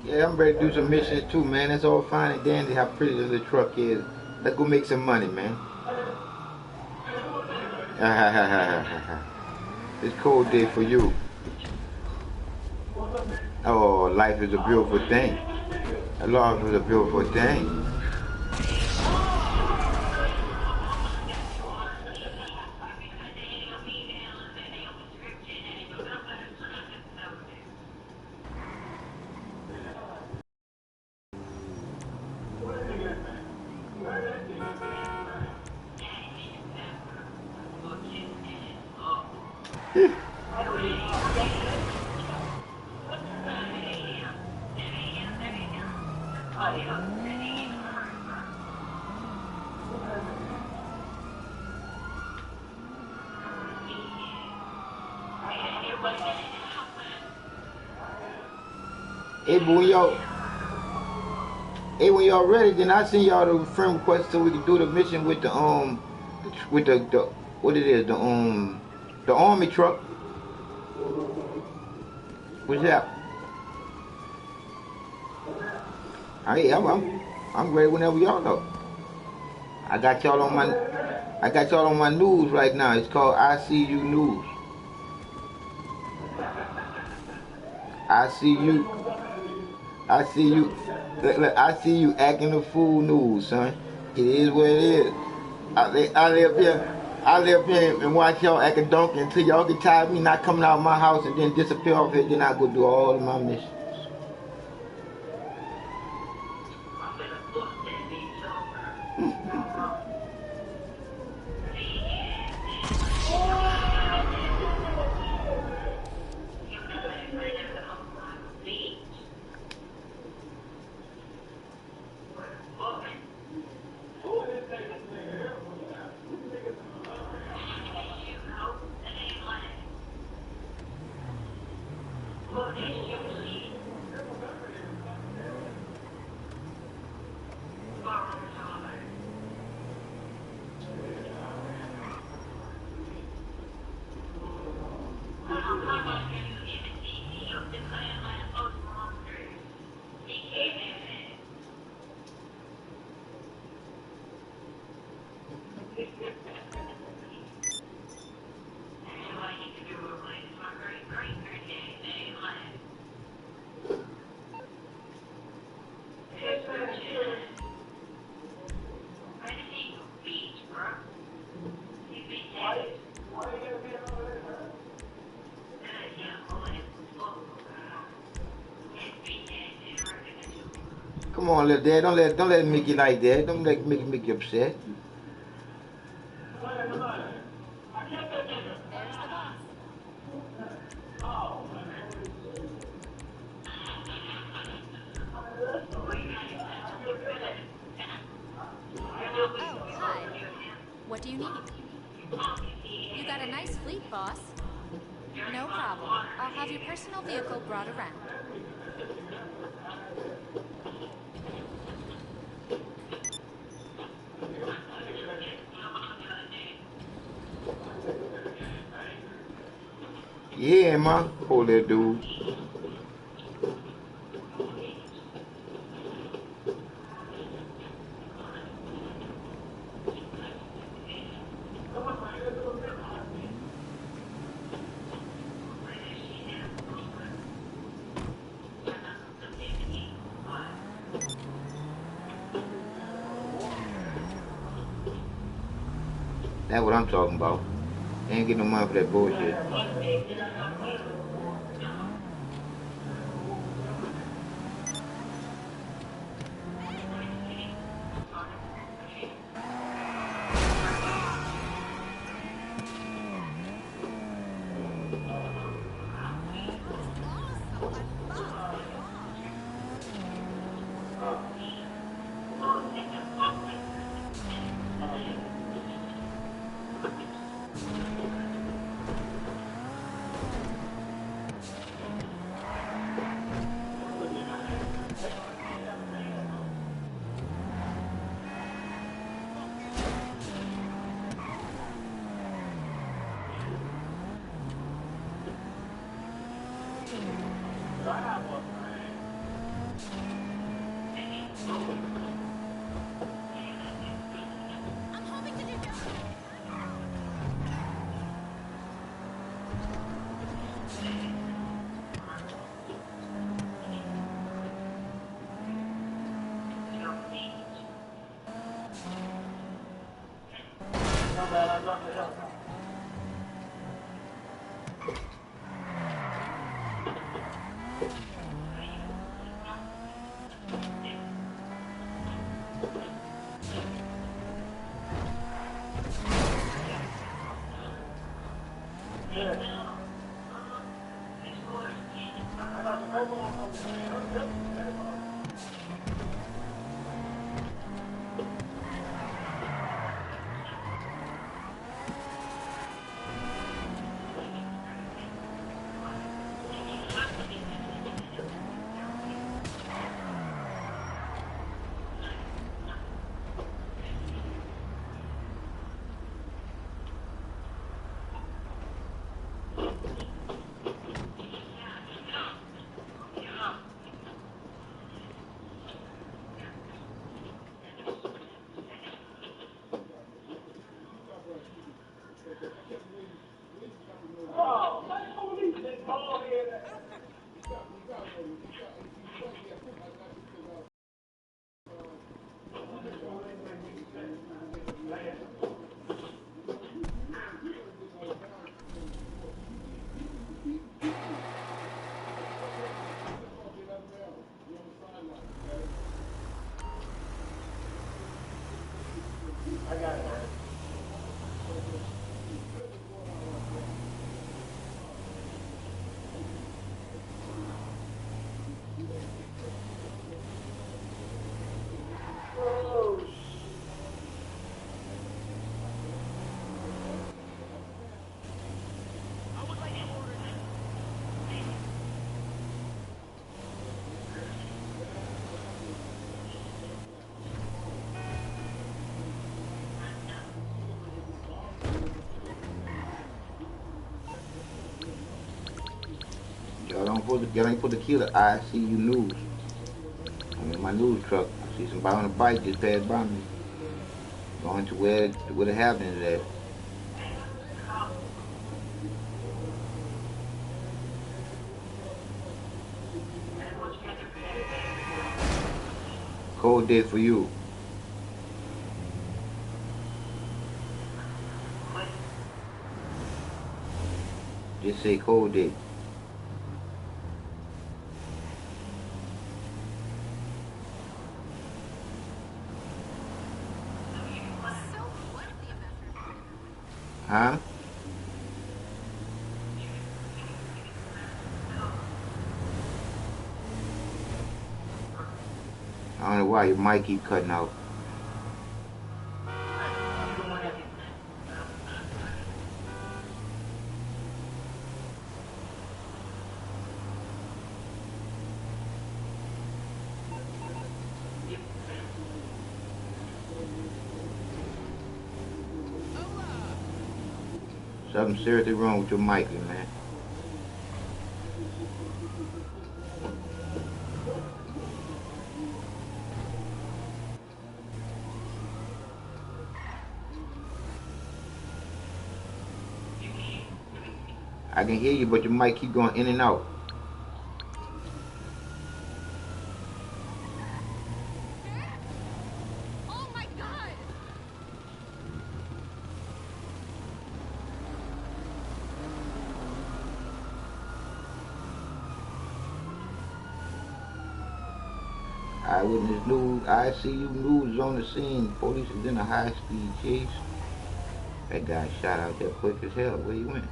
Yeah, I'm ready to do some missions too, man. That's all fine and dandy how pretty the little truck is. Let's go make some money, man. It's a cold day for you. Oh, life is a beautiful thing. Life is a beautiful thing. Hey, but when y'all ready, then I send y'all the friend request so we can do the mission with the what it is, the army truck. What's that? Hey, I'm ready whenever y'all know. I got y'all on my news right now. It's called ICU News. I see you. I see you. Look, I see you acting a fool news, son. It is what it is. I live here. I live here and watch y'all act a donkey until y'all get tired of me not coming out of my house and then disappear off here. Then I go do all of my missions. Come on, little dad. Don't let it make you like that. Don't let it make you upset. There's the boss. Oh, hi. What do you need? You got a nice fleet, boss. No problem. I'll have your personal vehicle brought around. Yeah, man. Poor little dude. That's what I'm talking about. They ain't getting no money for that bullshit. Y'all ain't supposed to kill the ICU news. I'm in my news truck. I see somebody on a bike just passed by me. Going to where the happening is at. Cold day for you. Just say cold day. Huh? I don't know why your mic keep cutting out. Something seriously wrong with your mic, man. I can hear you, but your mic keep going in and out. Oh my God! Eyewitness news, ICU news is on the scene. Police is in a high-speed chase. That guy shot out there quick as hell. Where he went?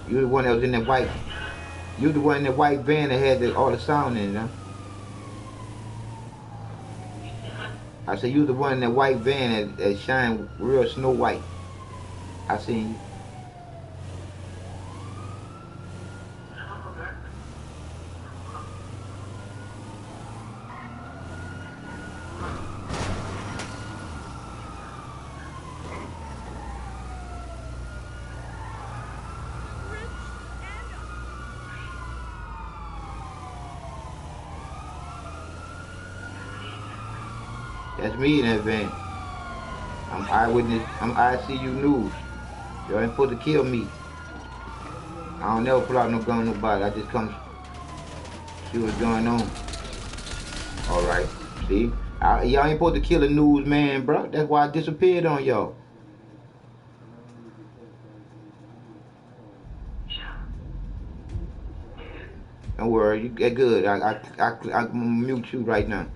You the one that was in that white. You the one in that white van that had all the sound in it, huh? I said you the one in that white van that shined real snow white. I seen you. That's me in that van. I'm eyewitness. I'm ICU News. Y'all ain't supposed to kill me. I don't never pull out no gun on nobody. I just come see what's going on. Alright. See? Y'all ain't supposed to kill the news man, bro. That's why I disappeared on y'all. Don't worry, you get good. I'm mute you right now.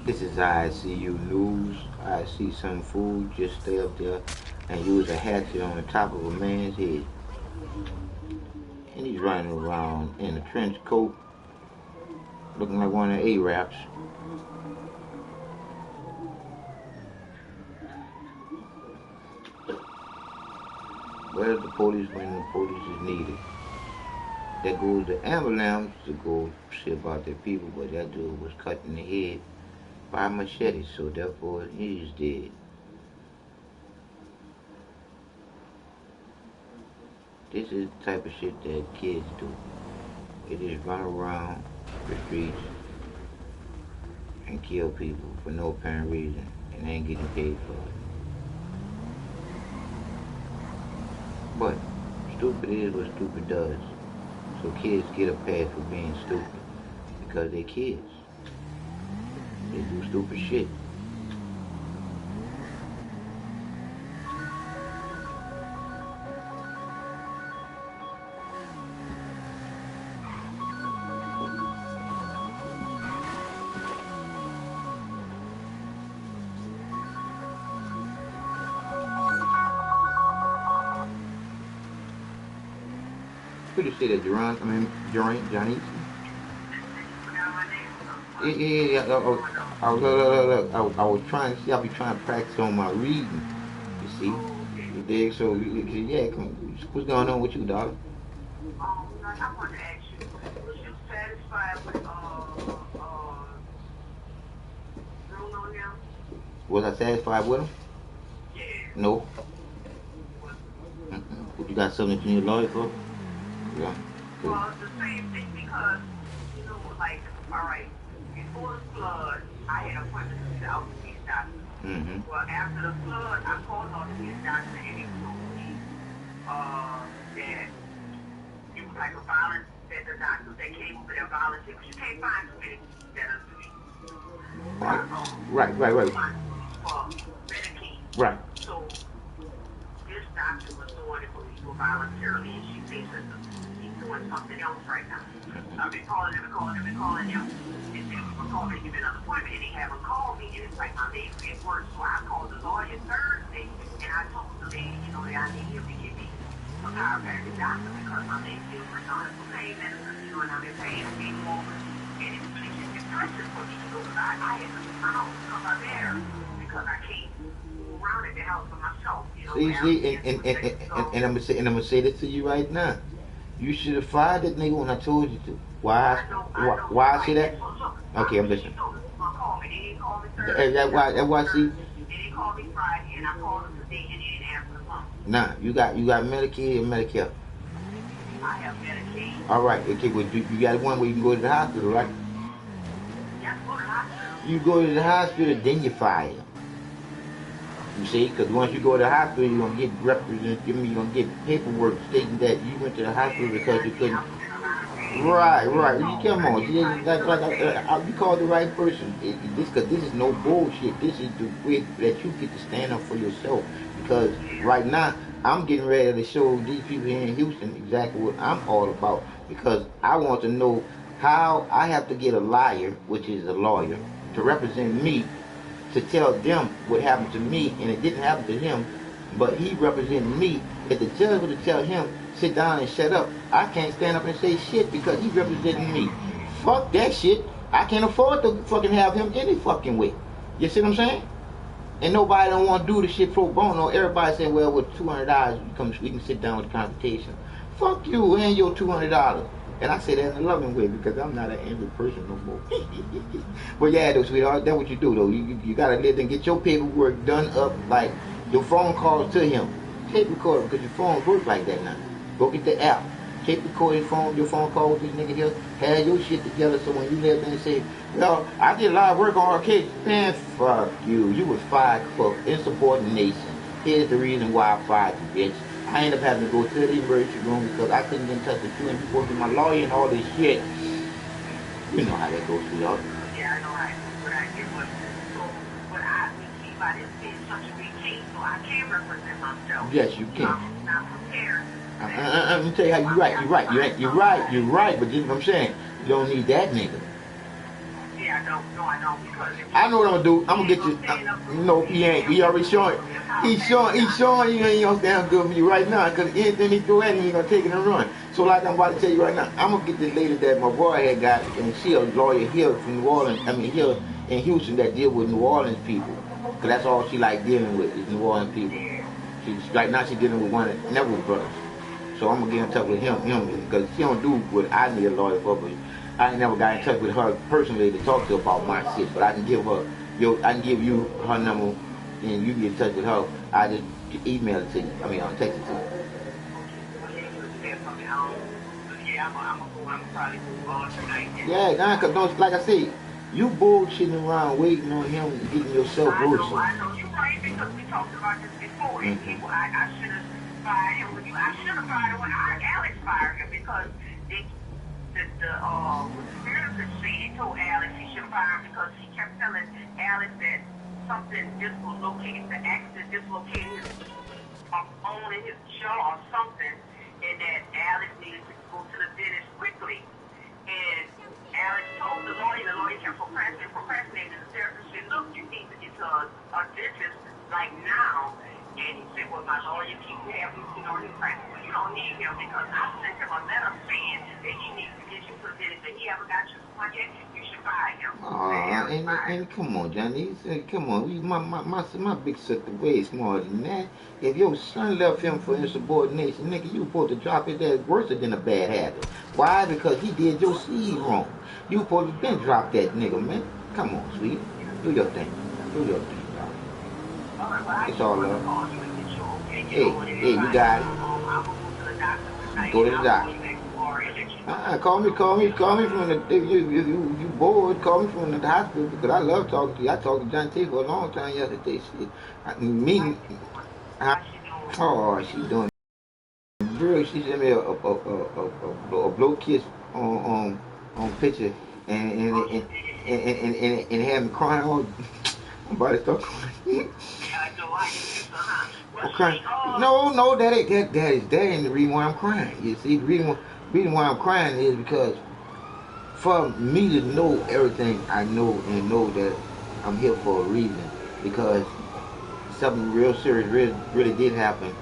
This is ICU News. I see some food, just stay up there and use a hatchet on the top of a man's head. And he's running around in a trench coat, looking like one of the Arabs. Where's the police when the police is needed? There goes the ambulance to go see about their people, but that dude was cut in the head by a machete, so therefore he's dead. This is the type of shit that kids do. They just run around the streets and kill people for no apparent reason and ain't getting paid for it. But stupid is what stupid does. So kids get a pass for being stupid because they're kids. They do stupid shit. Pretty sure that Johnny. Yeah. I was trying to see. I be trying to practice on my reading. You see, you dig? So yeah, come on. What's going on with you, dog? I wanted to ask you, was you satisfied with Was I satisfied with him? Yeah. No. You got something you need a lawyer for? Yeah. Good. Well, the same thing because, you know, like, all right, before the flood, I had an appointment to see the orthopedic doctor. Mm-hmm. Well, after the flood, I called the orthopedic doctor and he told me that it was like a violent, that the doctors that came over there volunteered, because you can't find too many that are doing Right. for Medicaid. Right. So this doctor was doing it for people voluntarily, and she thinks that he's doing something else right now. I've been calling him. They said we were calling to give me another appointment, and they haven't called me, and it's like my legs at work. So I called the lawyer Thursday, and I told the lady, you know, that I need him to give me a chiropractic doctor because my legs feel like I'm on pain medicine, you know, and I've been paying more. And it's really just depression for me, you know, because I had to come out come out there because I can't move around at the house for myself, you know. See, and I'm gonna say this to you right now. You should have fired that nigga when I told you to. Why? Why I say that? Okay, I'm listening. That's why. See. They didn't call me Friday, and I called them today, and they didn't answer the phone. Nah, you got Medicaid and Medicare. I have Medicaid. All right, okay, well, you got one where you can go to the hospital, right? Yeah, go to the hospital. You go to the hospital, then you fire. You see, because once you go to the hospital, you're going to get you're going to get paperwork stating that you went to the hospital because you couldn't. Right. You come on. You called the right person. Because this is no bullshit. This is the way that you get to stand up for yourself. Because right now, I'm getting ready to show these people here in Houston exactly what I'm all about. Because I want to know how I have to get a liar, which is a lawyer, to represent me, to tell them what happened to me, and it didn't happen to him, but he represented me. If the judge would have tell him, sit down and shut up, I can't stand up and say shit because he's representing me. Fuck that shit. I can't afford to fucking have him any fucking way. You see what I'm saying? And nobody don't want to do the shit pro bono. Everybody saying, well, with $200, we can sit down with the consultation. Fuck you and your $200. And I say that in a loving way because I'm not an angry person no more. But yeah, though, sweetheart, that's what you do, though. You got to live and get your paperwork done up, like your phone calls to him. Tape recorder, because your phone works like that now. Go get the app. Tape record your phone call with this nigga here. Have your shit together so when you live there and say, well, I did a lot of work on our case. Man, fuck you. You was fired for insubordination. Here's the reason why I fired you, bitch. I ended up having to go to the emergency room because I couldn't get in touch with you and you supposed to be my lawyer and all this shit. You know how that goes, sweetheart. Yeah, I know how it goes, but I get what. So, but we keep out this being such a big case, so I can represent myself. Yes, you can. I'm not prepared. Let me tell you how you're right. You're right, but you know what I'm saying? You don't need that nigga. Yeah, I don't, because I know what I'm gonna do. I'm gonna get you. No, he ain't. He already showing. He's showing you ain't gonna stand good for you right now. Cause anything he throw at him, he gonna take it and run. So like I'm about to tell you right now, I'm gonna get this lady that my boy had got, and she a lawyer here from New Orleans. I mean here in Houston that deal with New Orleans people. Cause that's all she like dealing with is New Orleans people. She's right now she's dealing with one of Neville brothers. So I'm gonna get in touch with him because she don't do what I need a lawyer for. But I ain't never got in touch with her personally to talk to her about my shit. But I can give you her number, and you can get in touch with her. I just email it to you. I mean, I'll text it to you. Yeah, nah, cause like I said, you bullshitting around waiting on him getting yourself bullshit. I know you're right because we talked about this before. And people, I should have fired him. I should have fired him when Alex fired him because the conspiracy she told Alex he should fire him because he kept telling Alex that something dislocated, the accident dislocated his bone in his jaw or something, and that Alex needed to go to the dentist quickly. And Alex told the lawyer kept procrastinating, and the therapist said, look, you need to get to a dentist like now. And he said, well, my lawyer keeps having his practice. Well, you don't need him because I sent him a letter saying that he needs to get you to the dentist. If he ever got you to one yet, you should fire him. And come on, Johnny. Come on. My big sister way smarter than that. If your son left him for insubordination, nigga, you supposed to drop his ass worse than a bad habit. Why? Because he did your seed wrong. You supposed to been drop that nigga, man. Come on, sweet. Do your thing. Do your thing, dog. It's all love. Hey, you got it. Go to the doctor. Call me from the, if you bored, call me from the hospital because I love talking to you. I talked to John T for a long time yesterday. Shit. Meeting, oh, she doing real. She sent me a blow kiss on picture and had me crying all. I'm about to start crying. I'm crying. No, that ain't the reason why I'm crying. You see, the reason why I'm crying is because for me to know everything I know and know that I'm here for a reason because something real serious really did happen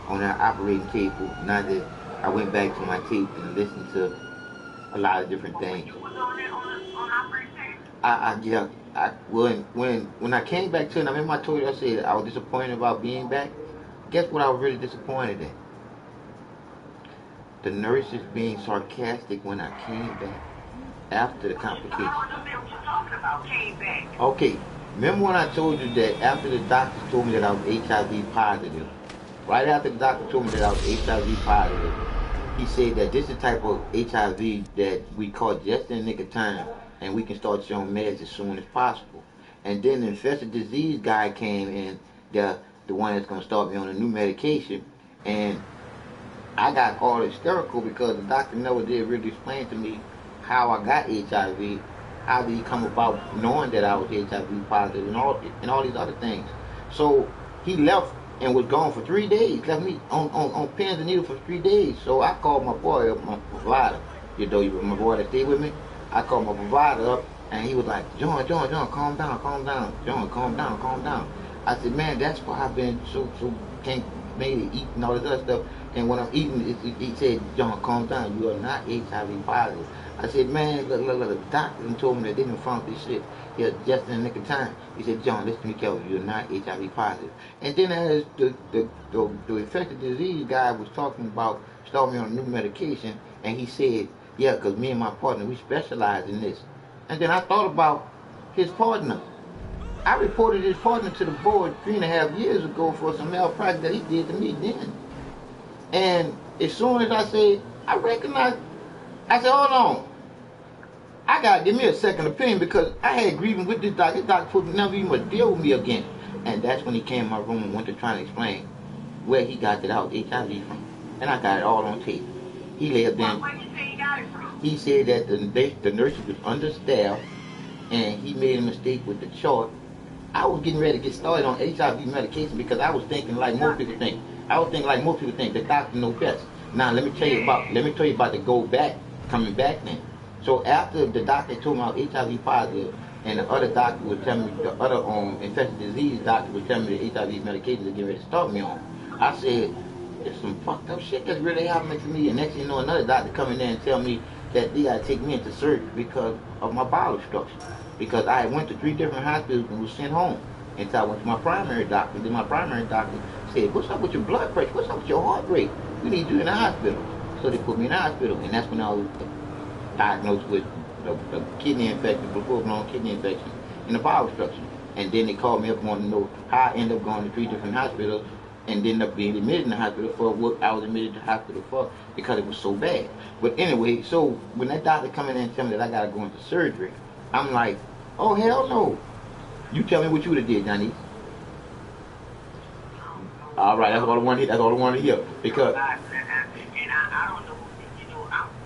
on that operating table. Now that I went back to my tape and listened to a lot of different things. Yeah, when I came back to it, I remember I told you I said I was disappointed about being back. Guess what I was really disappointed in? The nurses being sarcastic when I came back after the complication. Okay, remember when I told you that after the doctors told me that I was HIV positive, right after the doctor told me that I was HIV positive, he said that this is the type of HIV that we caught just in the nick of time and we can start showing meds as soon as possible. And then the infectious disease guy came in, the one that's going to start me on a new medication, and I got all hysterical because the doctor never did really explain to me how I got HIV, how did he come about knowing that I was HIV positive, and all these other things. So he left and was gone for 3 days, left me on pins and needles for 3 days. So I called my boy up, my provider, my boy that stayed with me. I called my provider up and he was like, John, calm down. John, calm down. I said, man, that's why I've been so can't maybe eat and all this other stuff. And when I'm eating, he said, John, calm down. You are not HIV positive. I said, man, look, the doctor told me that they didn't found this shit here just in the nick of time. He said, John, listen to me carefully. You're not HIV positive. And then as the infectious disease guy was talking about starting me on a new medication, and he said, yeah, because me and my partner, we specialize in this. And then I thought about his partner. I reported his partner to the board 3.5 years ago for some malpractice that he did to me then. And as soon as I said, I recognized, I said, hold on. I got to give me a second opinion because I had grieving with this doctor. This doctor would never even deal with me again. And that's when he came in my room and went to try to explain where he got that out HIV from. And I got it all on tape. He lay up there. Where did you say he got it from? He said that the nurses was understaffed and he made a mistake with the chart. I was getting ready to get started on HIV medication because I was thinking like most people think. The doctor knows best. Now let me tell you about the coming back then. So after the doctor told me I was HIV positive, and the other doctor was telling me, the other infectious disease doctor was telling me the HIV medication to get ready to start me on. I said, there's some fucked up shit that's really happening to me. And next thing you know, another doctor come in there and tell me that they gotta take me into surgery because of my bowel obstruction. Because I went to 3 different hospitals and was sent home. Until I went to my primary doctor. Then my primary doctor said, what's up with your blood pressure? What's up with your heart rate? We need you in the hospital. So they put me in the hospital. And that's when I was diagnosed with the kidney infection, the full-blown kidney infection, and the bowel obstruction. And then they called me up and wanted to know how I ended up going to 3 different hospitals and ended up being admitted in the hospital for what I was admitted to the hospital for because it was so bad. But anyway, so when that doctor come in and tell me that I got to go into surgery, I'm like, oh, hell no. You tell me what you would have did, Johnny. All right, that's all I want to hear. Because... And I don't know,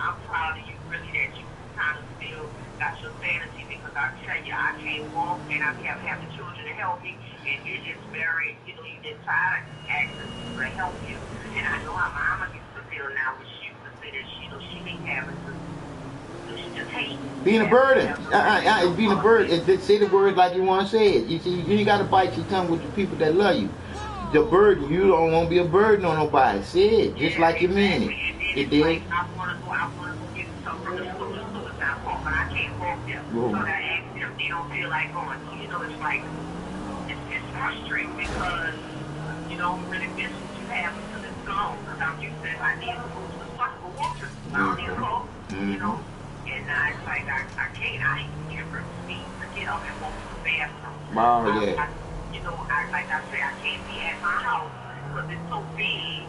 I'm proud of you, really, that you kind of still got your sanity because I tell you, I can't walk and I have the children to help me. And it is very, you just try to ask people to help you. And I know how my mama used to feel now when she used to say that she ain't having to. Being a burden. It's being a burden. Say the word like you want to say it. You see, you got to bite your tongue with the people that love you. The burden, you don't want to be a burden on nobody. Say it, just like you mean it. It did. I want to go get some from the store down home, but I can't walk there. So I ask them, they don't feel like going. So, it's like, it's frustrating because, really miss what you have until it's gone. Because I'm used to, I need to go to the store for water. I don't need to go, And it's like, I can't, I ain't give her speed to get up and walk to the bathroom. Wow, yeah. like I said, I can't be at my house because it's so big.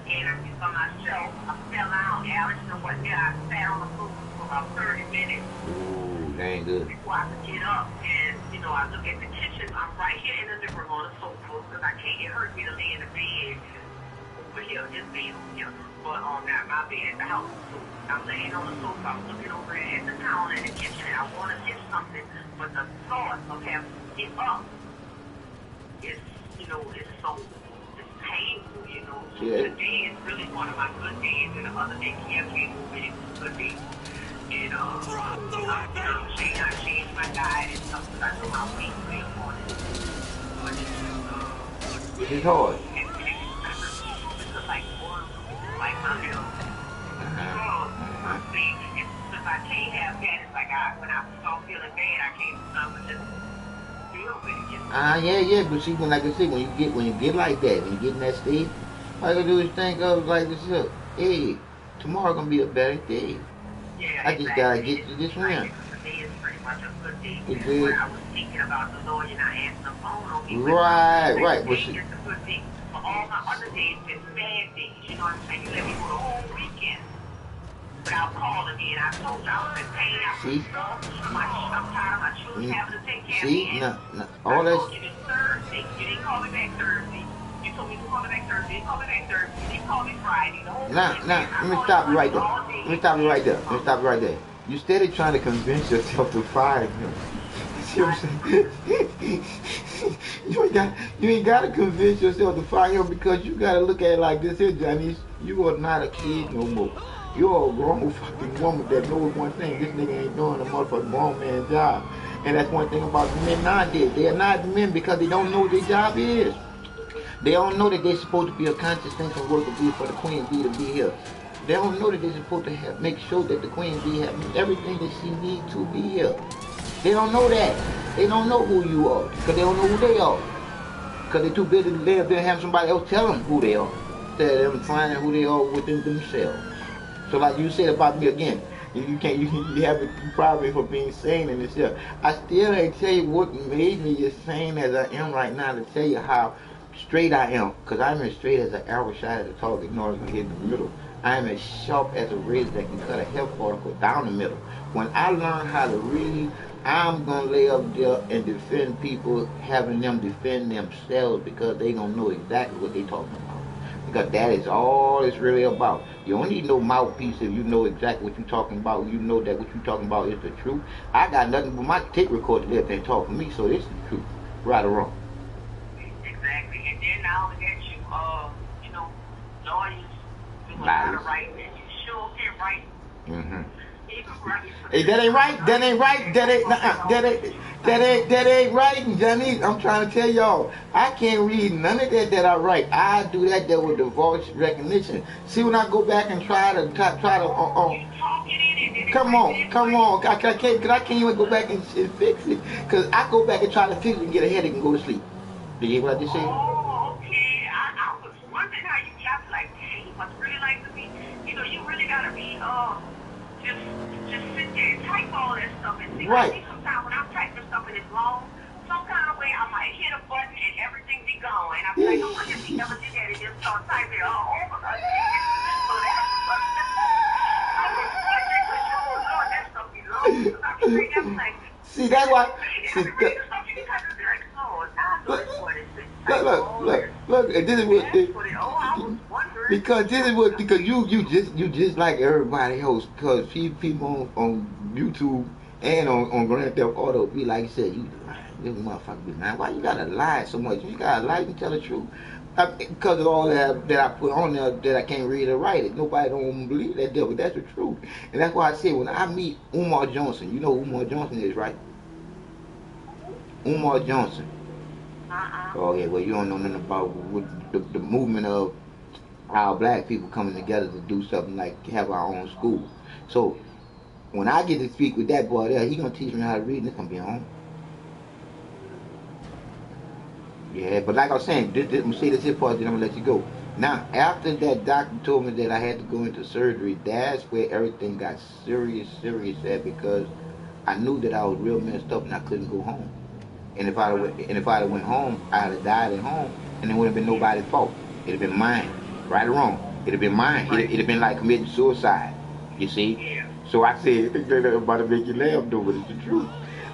And I'm just by myself. I fell out. Alex, you know what? Yeah, I sat on the floor for about 30 minutes. Ooh, that ain't good. Before I could get up. And, you know, I look at the kitchen. I'm right here in the living room on the sofa because I can't. It hurt me to lay in the bed over here, this bed over here. But not my bed at the house. So I'm laying on the sofa. I'm looking over at the counter in the kitchen. And I want to get something. But the thought of having to get up is, you know, it's so painful, you know. Yeah. Today is really one of my good days, and the other day Kim came over and it was a good day. And I changed my diet and stuff because I know my weight way up on it. But It's hard. because like my health. If I can't have that, it's like when I start feeling bad, I can't do something just deal with it. Yeah, but see, like I said, when you get like that, when you get in that state, all you gotta do is think of like this, look, hey, tomorrow gonna be a better day. Yeah, I just gotta get to this round. Today is pretty much a good day. It is. I was thinking about the Lord and I answered the phone on me. Right. But see, it's a good day. For all my other days, it's bad days. You know what I'm saying? You let me go the whole weekend without calling me, and I told you I was in pain. I'm tired of my children having to take care of me. All I that. told you this Thursday. You didn't call me back Thursday. You told me to call me back Thursday. You didn't call me back Thursday. You didn't call me Friday. The whole weekend. Let me stop you right there. You steady trying to convince yourself to fire him. See what I'm saying? you ain't got to convince yourself to fire him because you got to look at it like this here, Johnny. You are not a kid no more. You're a grown fucking woman that knows one thing. This nigga ain't doing a motherfucking grown man job. And that's one thing about the men nowadays. They are not men because they don't know what their job is. They don't know that they're supposed to be a conscious thinking worker bee for the queen bee to be here. They don't know that they're supposed to make sure that the queen bee has everything that she needs to be here. They don't know that. They don't know who you are because they don't know who they are. Because they're too busy to live there and have somebody else tell them who they are. Instead of them finding who they are within themselves. So like you said about me again, you have a problem for being sane in this here. I still ain't tell you what made me as sane as I am right now to tell you how straight I am. Because I'm as straight as an arrow shot at the target in order to hit the middle. I am as sharp as a razor that can cut a health particle down the middle. When I learn how to really, I'm going to lay up there and defend people, having them defend themselves because they going to know exactly what they talking about. Because that is all it's really about. You don't need no mouthpiece if you know exactly what you're talking about. You know that what you're talking about is the truth. I got nothing but my tape recorder there that talk for me, so this is the truth. Right or wrong. Exactly. And then not only that, you know, lawyers do a lot Lies. of writing, and you sure can write. Mm-hmm. Right. Hey, that ain't right. That ain't right, Johnny. I'm trying to tell y'all, I can't read none of that I write. I do that with the voice recognition. See, when I go back and try to come on. I can't even go back and fix it. Because I go back and try to fix it and get a headache and go to sleep. Did you hear what I just said? Oh, okay. I was wondering how you got like, hey, you must really like to be, you know, you really got to be, just sit there and type all that stuff. And see, right. I see sometimes when I'm typing stuff and it's long, some kind of way I might hit a button and everything be gone. And I'm like, I wonder if he never did that and just start typing all over. I was wondering, because you don't know that stuff be long. Because I be reading, I'm like, see, that's why. Look, and this is what because you just like everybody else. Because people on YouTube and on Grand Theft Auto be like you said, you lying, this motherfucker be lying. Why you gotta lie so much? You gotta lie and tell the truth. Because of all that I put on there that I can't read or write it. Nobody don't believe that devil. That's the truth. And that's why I say when I meet Umar Johnson, you know who Umar Johnson is, right? Umar Johnson. Oh yeah, well you don't know nothing about the movement of how black people coming together to do something like have our own school. So when I get to speak with that boy there, he gonna teach me how to read and it's gonna be on. Yeah, but like I was saying, I'm gonna say this here part, then I'm gonna let you go. Now, after that doctor told me that I had to go into surgery, that's where everything got serious at because I knew that I was real messed up and I couldn't go home. And if I'd went home, I'd have died at home, and it wouldn't have been nobody's fault. It'd have been mine, right or wrong. It'd have been mine. It'd have been like committing suicide. You see? Yeah. So I said, I'm about to make you laugh, though, but it's the truth.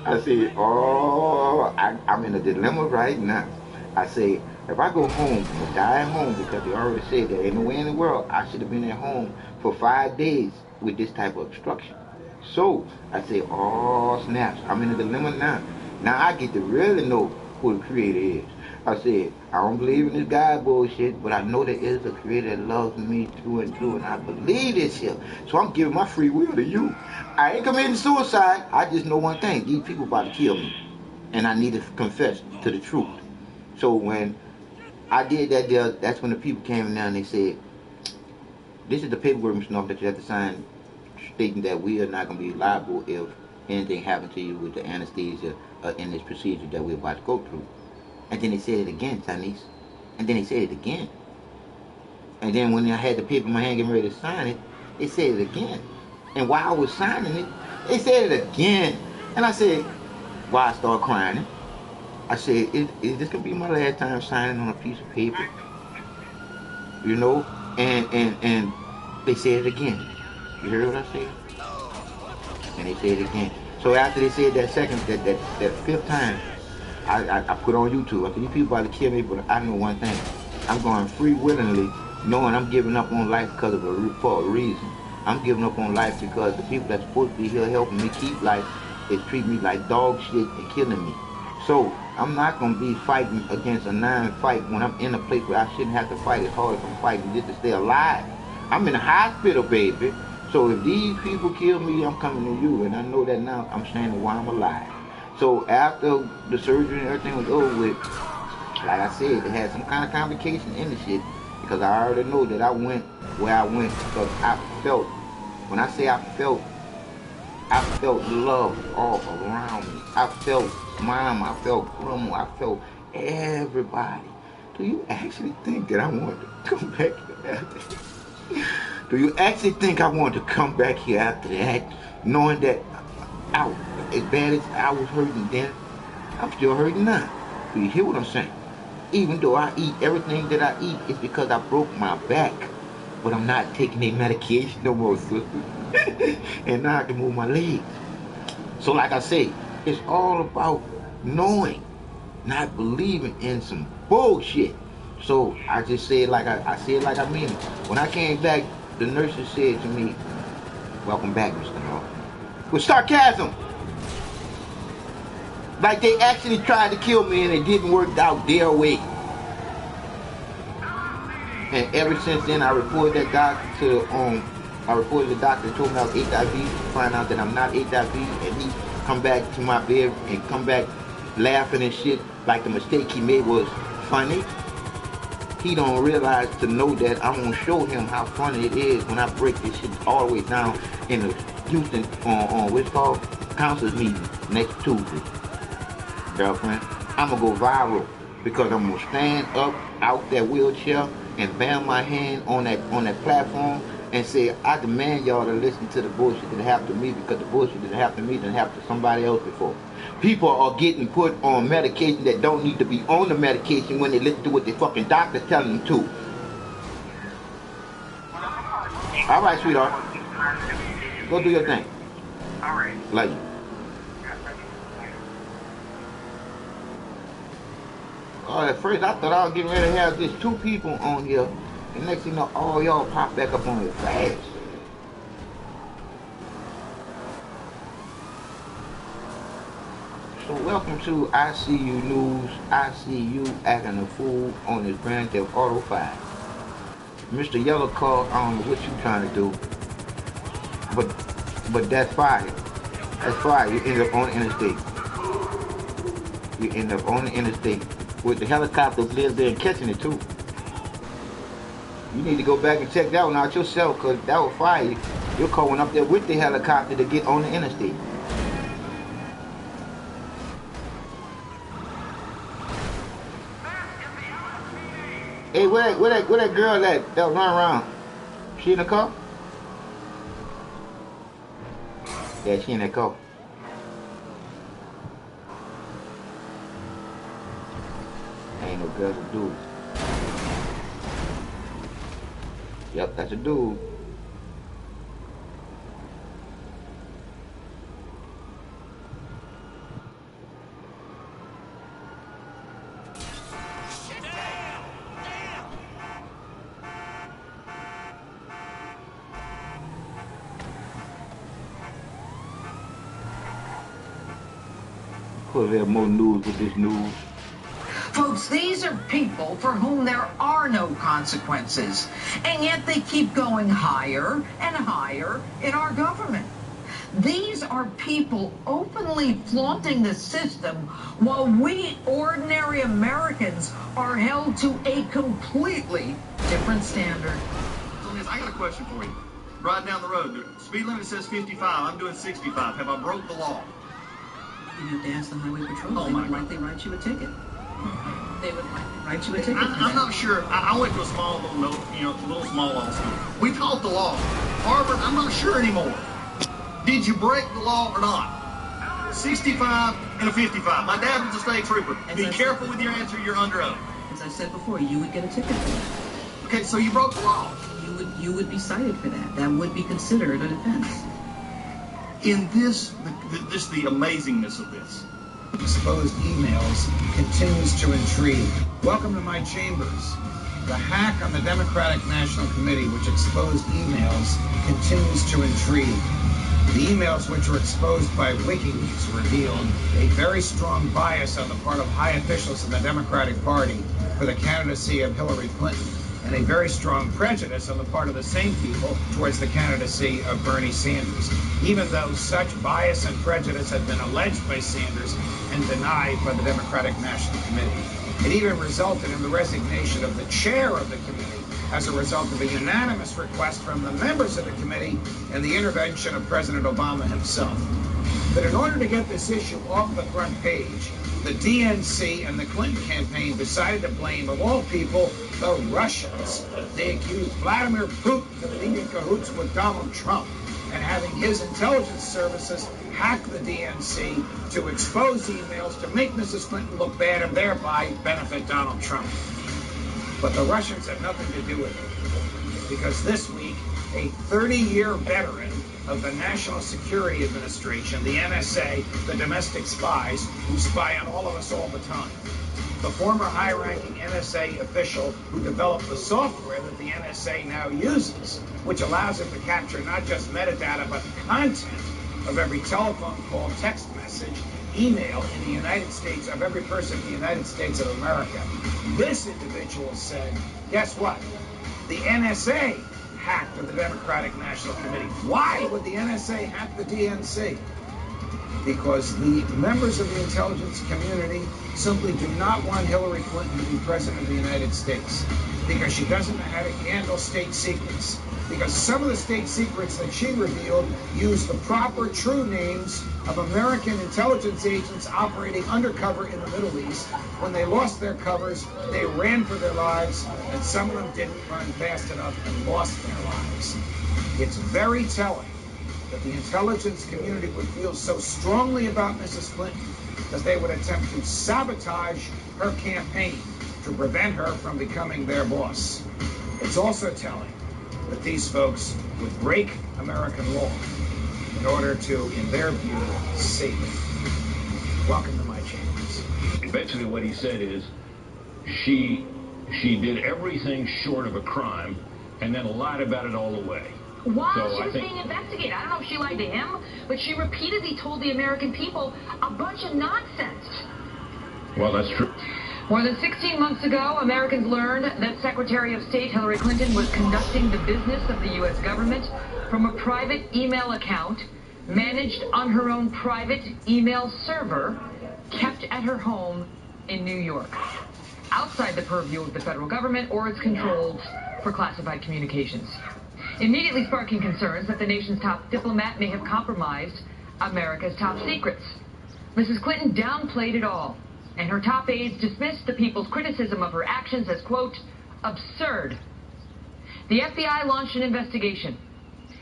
I said, oh, I'm in a dilemma right now. I said, if I go home, I'm gonna die at home because they already said that ain't no way in the world I should have been at home for 5 days with this type of obstruction. So I said, oh snaps, I'm in a dilemma now. Now I get to really know who the creator is. I said, I don't believe in this God bullshit, but I know there is a creator that loves me through and through, and I believe this shit. So I'm giving my free will to you. I ain't committing suicide. I just know one thing. These people about to kill me. And I need to confess to the truth. So when I did that deal, that's when the people came in there and they said, this is the paperwork and stuff that you have to sign stating that we are not going to be liable if anything happened to you with the anesthesia in this procedure that we're about to go through. And then they said it again, Chinese. And then they said it again. And then when I had the paper in my hand getting ready to sign it, they said it again. And while I was signing it, they said it again. And I said, why I started crying. I said, is this going to be my last time signing on a piece of paper? You know? And they said it again. You heard what I said? And they said it again. So after they said that that fifth time, I put on YouTube. I said, these people about to kill me, but I know one thing. I'm going free willingly, knowing I'm giving up on life because for a reason. I'm giving up on life because the people that's supposed to be here helping me keep life is treating me like dog shit and killing me. So I'm not going to be fighting against a non-fight when I'm in a place where I shouldn't have to fight as hard as I'm fighting just to stay alive. I'm in the hospital, baby. So if these people kill me, I'm coming to you. And I know that now I'm standing while I'm alive. So after the surgery and everything was over with, like I said, it had some kind of complication in the shit because I already know that I went where I went because I felt, when I say I felt love all around me. I felt mom, I felt grandma, I felt everybody. Do you actually think that I want to come back here after that? Do you actually think I want to come back here after that, knowing that as bad as I was hurting then, I'm still hurting now. Do you hear what I'm saying? Even though I eat everything that I eat, it's because I broke my back. But I'm not taking any medication no more, sister. And now I can move my legs. So like I say, it's all about knowing, not believing in some bullshit. So I just say it like I say it like I mean it. When I came back, the nurses said to me, welcome back, Mr. Hall. With sarcasm. Like they actually tried to kill me and it didn't work out their way. And ever since then, I reported that doctor to I reported the doctor that told me I was HIV to find out that I'm not HIV, and he come back to my bed and come back laughing and shit like the mistake he made was funny. He don't realize to know that I'm gonna show him how funny it is when I break this shit all the way down in the Houston on what's called council's meeting next Tuesday. Girlfriend, I'm gonna go viral because I'm gonna stand up out that wheelchair and bang my hand on that platform and say, I demand y'all to listen to the bullshit that happened to me because the bullshit that happened to me didn't happen to somebody else before. People are getting put on medication that don't need to be on the medication when they listen to what the fucking doctor's telling them to. All right, sweetheart. Go do your thing. All right. Love you. At first I thought I was getting ready to have just 2 people on here, and next thing you know, all y'all pop back up on it fast. So welcome to I See You News. I see you acting a fool on this Grand Theft Auto 5. Mr. Yellow Car, I don't know what you trying to do, but that's fire. That's fire. You end up on the interstate. You end up on the interstate with the helicopter lives there and catching it too. You need to go back and check that one out yourself, because that was fire. You're going up there with the helicopter to get on the interstate. Hey, where that girl that run around? She in the car? Yeah, she in that car. That's a dude. Yep, that's a dude. Could have more news with this news. Folks, these are people for whom there are no consequences, and yet they keep going higher and higher in our government. These are people openly flaunting the system while we ordinary Americans are held to a completely different standard. I got a question for you. Riding down the road, the speed limit says 55. I'm doing 65. Have I broke the law? You have to ask the highway patrol. They would likely write you a ticket. They would likely write you a ticket. I'm not sure. I went to a small little small law school. We taught the law. Harvard, I'm not sure anymore. Did you break the law or not? 65 and a 55. My dad was a state trooper. Be careful with your answer. You're under oath. As I said before, you would get a ticket for that. Okay, so you broke the law. You would be cited for that. That would be considered an offense. In the amazingness of this. Exposed emails continues to intrigue. Welcome to my chambers. The hack on the Democratic National Committee, which exposed emails, continues to intrigue. The emails which were exposed by WikiLeaks revealed a very strong bias on the part of high officials in the Democratic Party for the candidacy of Hillary Clinton, and a very strong prejudice on the part of the same people towards the candidacy of Bernie Sanders, even though such bias and prejudice had been alleged by Sanders and denied by the Democratic National Committee. It even resulted in the resignation of the chair of the committee as a result of a unanimous request from the members of the committee and the intervention of President Obama himself. But in order to get this issue off the front page, the DNC and the Clinton campaign decided to blame, of all people, the Russians. They accused Vladimir Putin of being in cahoots with Donald Trump and having his intelligence services hack the DNC to expose emails to make Mrs. Clinton look bad and thereby benefit Donald Trump. But the Russians had nothing to do with it, because this week, a 30-year veteran of the National Security Administration, the NSA, the domestic spies who spy on all of us all the time, the former high-ranking NSA official who developed the software that the NSA now uses, which allows it to capture not just metadata, but content of every telephone call, text message, email in the United States of every person in the United States of America. This individual said, guess what? The NSA hacked the Democratic National Committee. Why would the NSA hack the DNC? Because the members of the intelligence community simply do not want Hillary Clinton to be president of the United States, because she doesn't know how to handle state secrets. Because some of the state secrets that she revealed use the proper true names of American intelligence agents operating undercover in the Middle East. When they lost their covers, they ran for their lives, and some of them didn't run fast enough and lost their lives. It's very telling that the intelligence community would feel so strongly about Mrs. Clinton that they would attempt to sabotage her campaign to prevent her from becoming their boss. It's also telling that these folks would break American law in order to, in their view, save it. Welcome to my chambers. Basically what he said is she did everything short of a crime and then lied about it all the way. While she was being investigated. I don't know if she lied to him, but she repeatedly told the American people a bunch of nonsense. Well, that's true. More than 16 months ago, Americans learned that Secretary of State Hillary Clinton was conducting the business of the U.S. government from a private email account managed on her own private email server kept at her home in New York, outside the purview of the federal government or its controls for classified communications, immediately sparking concerns that the nation's top diplomat may have compromised America's top secrets. Mrs. Clinton downplayed it all, and her top aides dismissed the people's criticism of her actions as, quote, absurd. The FBI launched an investigation,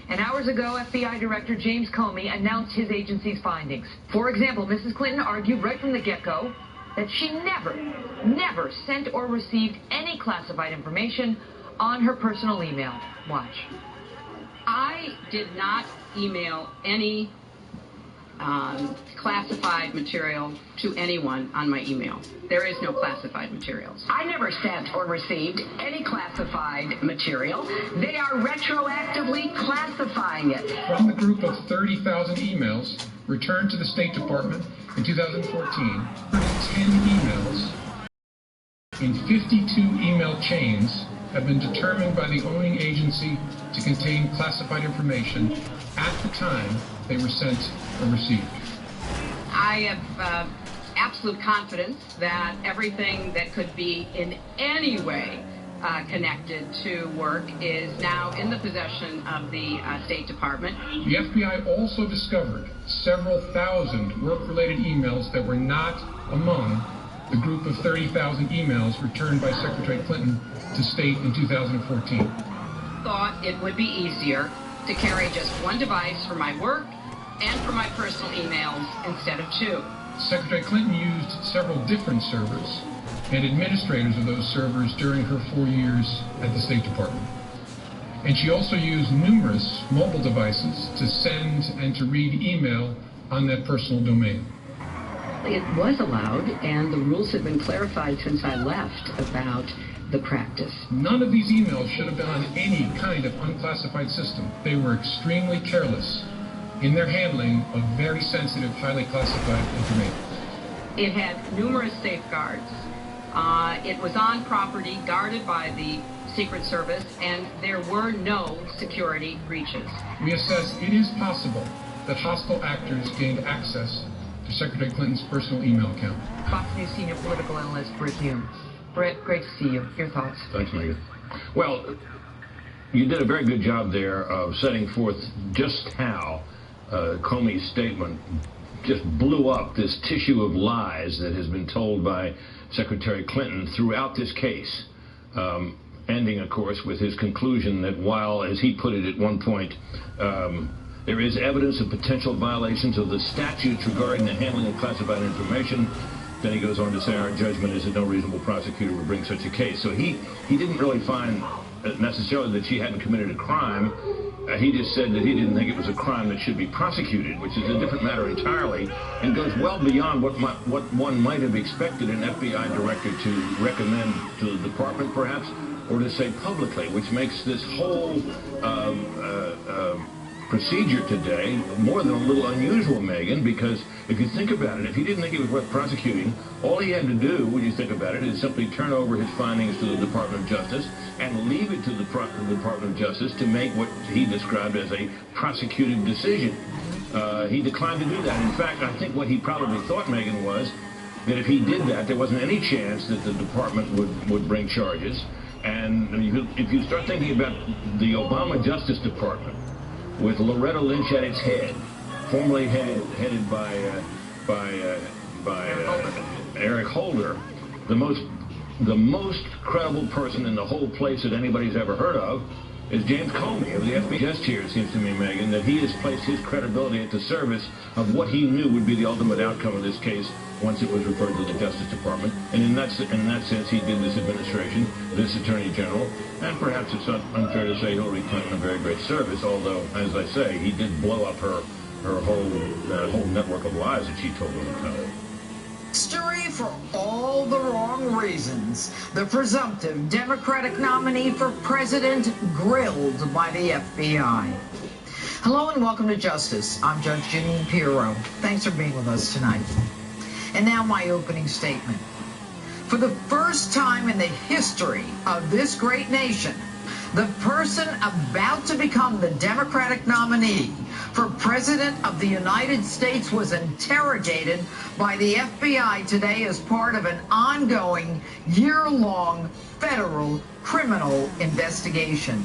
and hours ago, FBI Director James Comey announced his agency's findings. For example, Mrs. Clinton argued right from the get-go that she never sent or received any classified information on her personal email. Watch. I did not email any classified material to anyone on my email. There is no classified materials. I never sent or received any classified material. They are retroactively classifying it. From the group of 30,000 emails returned to the State Department in 2014, 10 emails in 52 email chains have been determined by the owning agency to contain classified information at the time they were sent or received. I have absolute confidence that everything that could be in any way connected to work is now in the possession of the State Department. The FBI also discovered several thousand work-related emails that were not among the group of 30,000 emails returned by Secretary Clinton to State in 2014. Thought it would be easier to carry just one device for my work and for my personal emails instead of two. Secretary Clinton used several different servers and administrators of those servers during her 4 years at the State Department. And she also used numerous mobile devices to send and to read email on that personal domain. It was allowed, and the rules have been clarified since I left about the practice. None of these emails should have been on any kind of unclassified system. They were extremely careless in their handling of very sensitive, highly classified information. It had numerous safeguards. It was on property guarded by the Secret Service, and there were no security breaches. We assess it is possible that hostile actors gained access to Secretary Clinton's personal email account. Fox News senior political analyst Britt Hume. Britt, great to see you. Your thoughts? Thanks, Megan. Well, you did a very good job there of setting forth just how Comey's statement just blew up this tissue of lies that has been told by Secretary Clinton throughout this case, ending, of course, with his conclusion that while, as he put it at one point, there is evidence of potential violations of the statutes regarding the handling of classified information, then he goes on to say our judgment is that no reasonable prosecutor would bring such a case. So he didn't really find necessarily that she hadn't committed a crime. He just said that he didn't think it was a crime that should be prosecuted, which is a different matter entirely, and goes well beyond what one might have expected an FBI director to recommend to the department, perhaps, or to say publicly, which makes this whole procedure today more than a little unusual, Megan, because if you think about it, if he didn't think it was worth prosecuting, all he had to do, when you think about it, is simply turn over his findings to the Department of Justice and leave it to the Department of Justice to make what he described as a prosecuted decision. He declined to do that. In fact, I think what he probably thought, Megan, was that if he did that, there wasn't any chance that the department would bring charges. And if you start thinking about the Obama Justice Department, with Loretta Lynch at its head, formerly headed by Eric Holder, the most credible person in the whole place that anybody's ever heard of is James Comey of the FBI. Just here, it seems to me, Megan, that he has placed his credibility at the service of what he knew would be the ultimate outcome of this case once it was referred to the Justice Department. And in that sense, he did this administration, this Attorney General, and perhaps it's not unfair to say Hillary Clinton a very great service, although, as I say, he did blow up her whole network of lies that she told them. History for all the wrong reasons. The presumptive Democratic nominee for president grilled by the FBI. Hello and welcome to Justice. I'm Judge Janine Pirro. Thanks for being with us tonight. And now my opening statement. For the first time in the history of this great nation, the person about to become the Democratic nominee for President of the United States was interrogated by the FBI today as part of an ongoing year-long federal criminal investigation.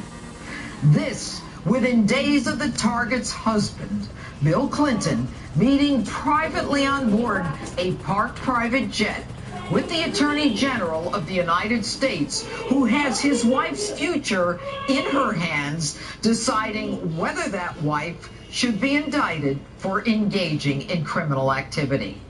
This within days of the target's husband, Bill Clinton, meeting privately on board a parked private jet with the Attorney General of the United States, who has his wife's future in her hands, deciding whether that wife should be indicted for engaging in criminal activity.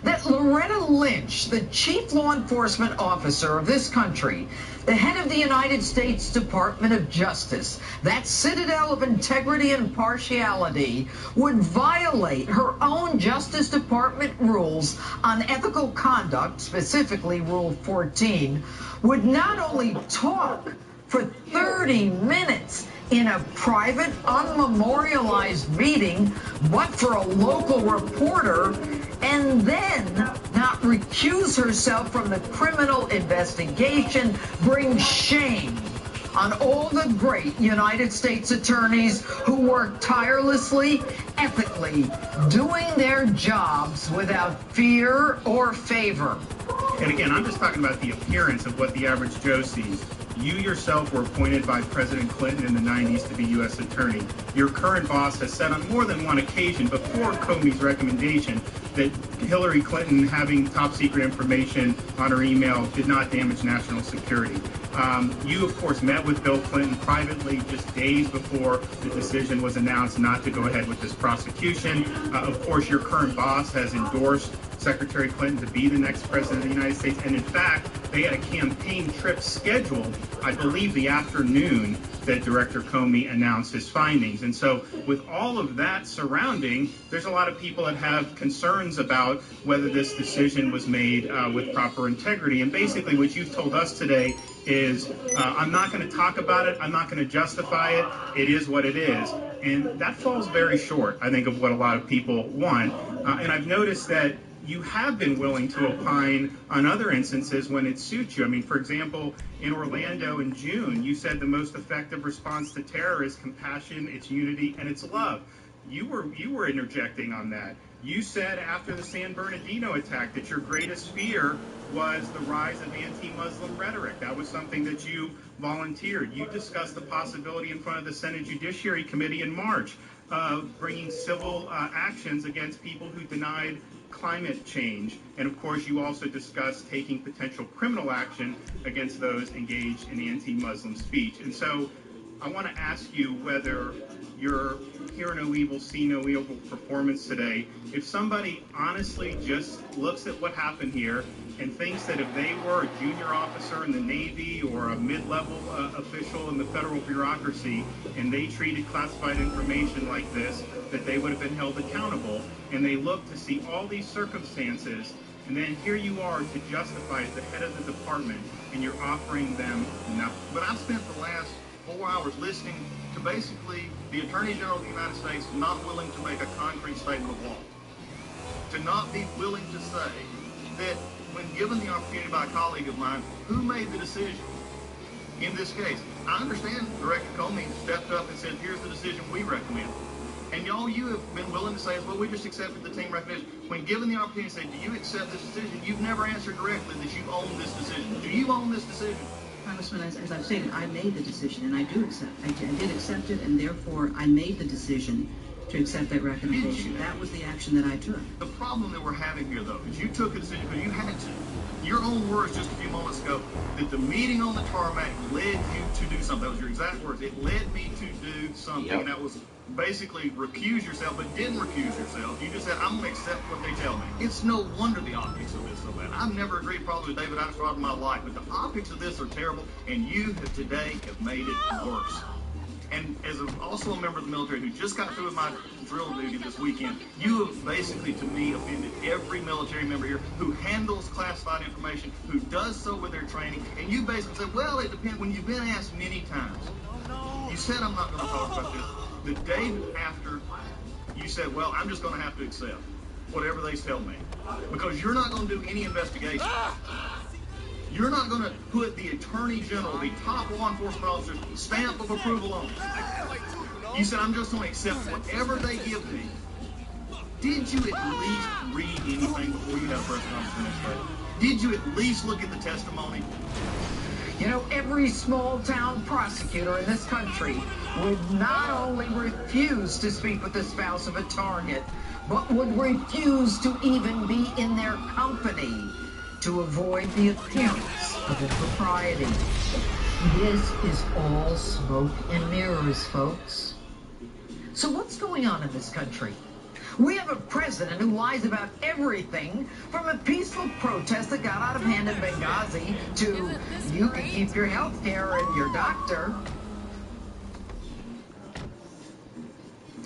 that Loretta Lynch, the chief law enforcement officer of this country, the head of the United States Department of Justice, that citadel of integrity and impartiality, would violate her own Justice Department rules on ethical conduct, specifically Rule 14, would not only talk for 30 minutes in a private, unmemorialized meeting, but for a local reporter, and then not recuse herself from the criminal investigation, bring shame on all the great United States attorneys who work tirelessly, ethically, doing their jobs without fear or favor. And again, I'm just talking about the appearance of what the average Joe sees. You yourself were appointed by President Clinton in the 90s to be U.S. Attorney. Your current boss has said on more than one occasion before Comey's recommendation that Hillary Clinton having top secret information on her email did not damage national security. You, of course, met with Bill Clinton privately just days before the decision was announced not to go ahead with this prosecution. Of course, your current boss has endorsed Secretary Clinton to be the next president of the United States. And in fact, they had a campaign trip scheduled, I believe, the afternoon that Director Comey announced his findings. And so with all of that surrounding, there's a lot of people that have concerns about whether this decision was made with proper integrity. And basically what you've told us today is, I'm not going to talk about it, I'm not going to justify it, it is what it is. And that falls very short, I think, of what a lot of people want. And I've noticed that you have been willing to opine on other instances when it suits you. I mean, for example, in Orlando in June, you said the most effective response to terror is compassion, it's unity, and it's love. You were interjecting on that. You said after the San Bernardino attack that your greatest fear was the rise of anti-Muslim rhetoric. That was something that you volunteered. You discussed the possibility in front of the Senate Judiciary Committee in March of bringing civil actions against people who denied climate change. And of course, you also discussed taking potential criminal action against those engaged in anti-Muslim speech. And so I want to ask you whether your hear no evil, see no evil performance today, if somebody honestly just looks at what happened here and thinks that if they were a junior officer in the Navy or a mid-level official in the federal bureaucracy and they treated classified information like this, that they would have been held accountable, and they look to see all these circumstances, and then here you are to justify as the head of the department, and you're offering them nothing. But I've spent the last 4 hours listening to basically the Attorney General of the United States not willing to make a concrete statement of law, to not be willing to say that when given the opportunity by a colleague of mine, who made the decision in this case. I understand Director Comey stepped up and said, here's the decision we recommend. And y'all, you have been willing to say, well, we just accepted the team recommendation. When given the opportunity to say, do you accept this decision? You've never answered directly that you own this decision. Do you own this decision? Congressman, as I've stated, I made the decision, and I do accept. I did accept it, and therefore I made the decision to accept that recommendation. That was the action that I took. The problem that we're having here, though, is you took a decision because you had to. Your own words just a few moments ago, that the meeting on the tarmac led you to do something. That was your exact words. It led me to do something. Yep. And that was basically recuse yourself, but didn't recuse yourself. You just said, I'm going to accept what they tell me. It's no wonder the optics of this are so bad. I've never agreed probably with David Axelrod in my life, but the optics of this are terrible, and you today have made it worse. And as also a member of the military who just got through with my drill duty this weekend, you have basically, to me, offended every military member here who handles classified information, who does so with their training, and you basically said, well, it depends. When you've been asked many times, you said, I'm not going to talk about this. The day after, you said, well, I'm just going to have to accept whatever they tell me, because you're not going to do any investigation. You're not going to put the Attorney General, the top law enforcement officer's stamp of approval on it. You said, I'm just going to accept whatever they give me. Did you at least read anything before you had a press conference the next day? Did you at least look at the testimony? You know, every small-town prosecutor in this country would not only refuse to speak with the spouse of a target, but would refuse to even be in their company to avoid the appearance of impropriety. This is all smoke and mirrors, folks. So what's going on in this country? We have a president who lies about everything, from a peaceful protest that got out of hand in Benghazi to you can keep your health care and your doctor.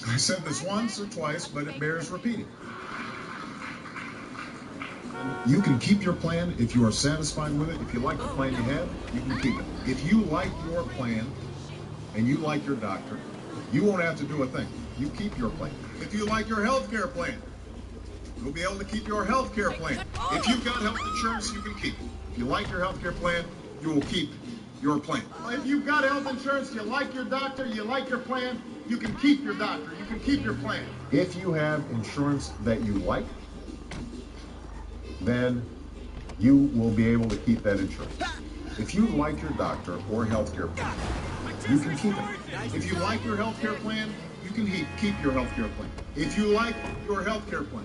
I said this once or twice, but it bears repeating. You can keep your plan if you are satisfied with it. If you like the plan you have, you can keep it. If you like your plan and you like your doctor, you won't have to do a thing. You keep your plan. If you like your health care plan, you'll be able to keep your health care plan. If you've got health insurance, you can keep it. If you like your health care plan, you will keep your plan. If you've got health insurance, you like your doctor, you like your plan, you can keep your doctor, you can keep your plan. If you have insurance that you like, then you will be able to keep that insurance. If you like your doctor or health care plan, you can keep it. If you like your health care plan, you can keep your health care plan. If you like your health care plan,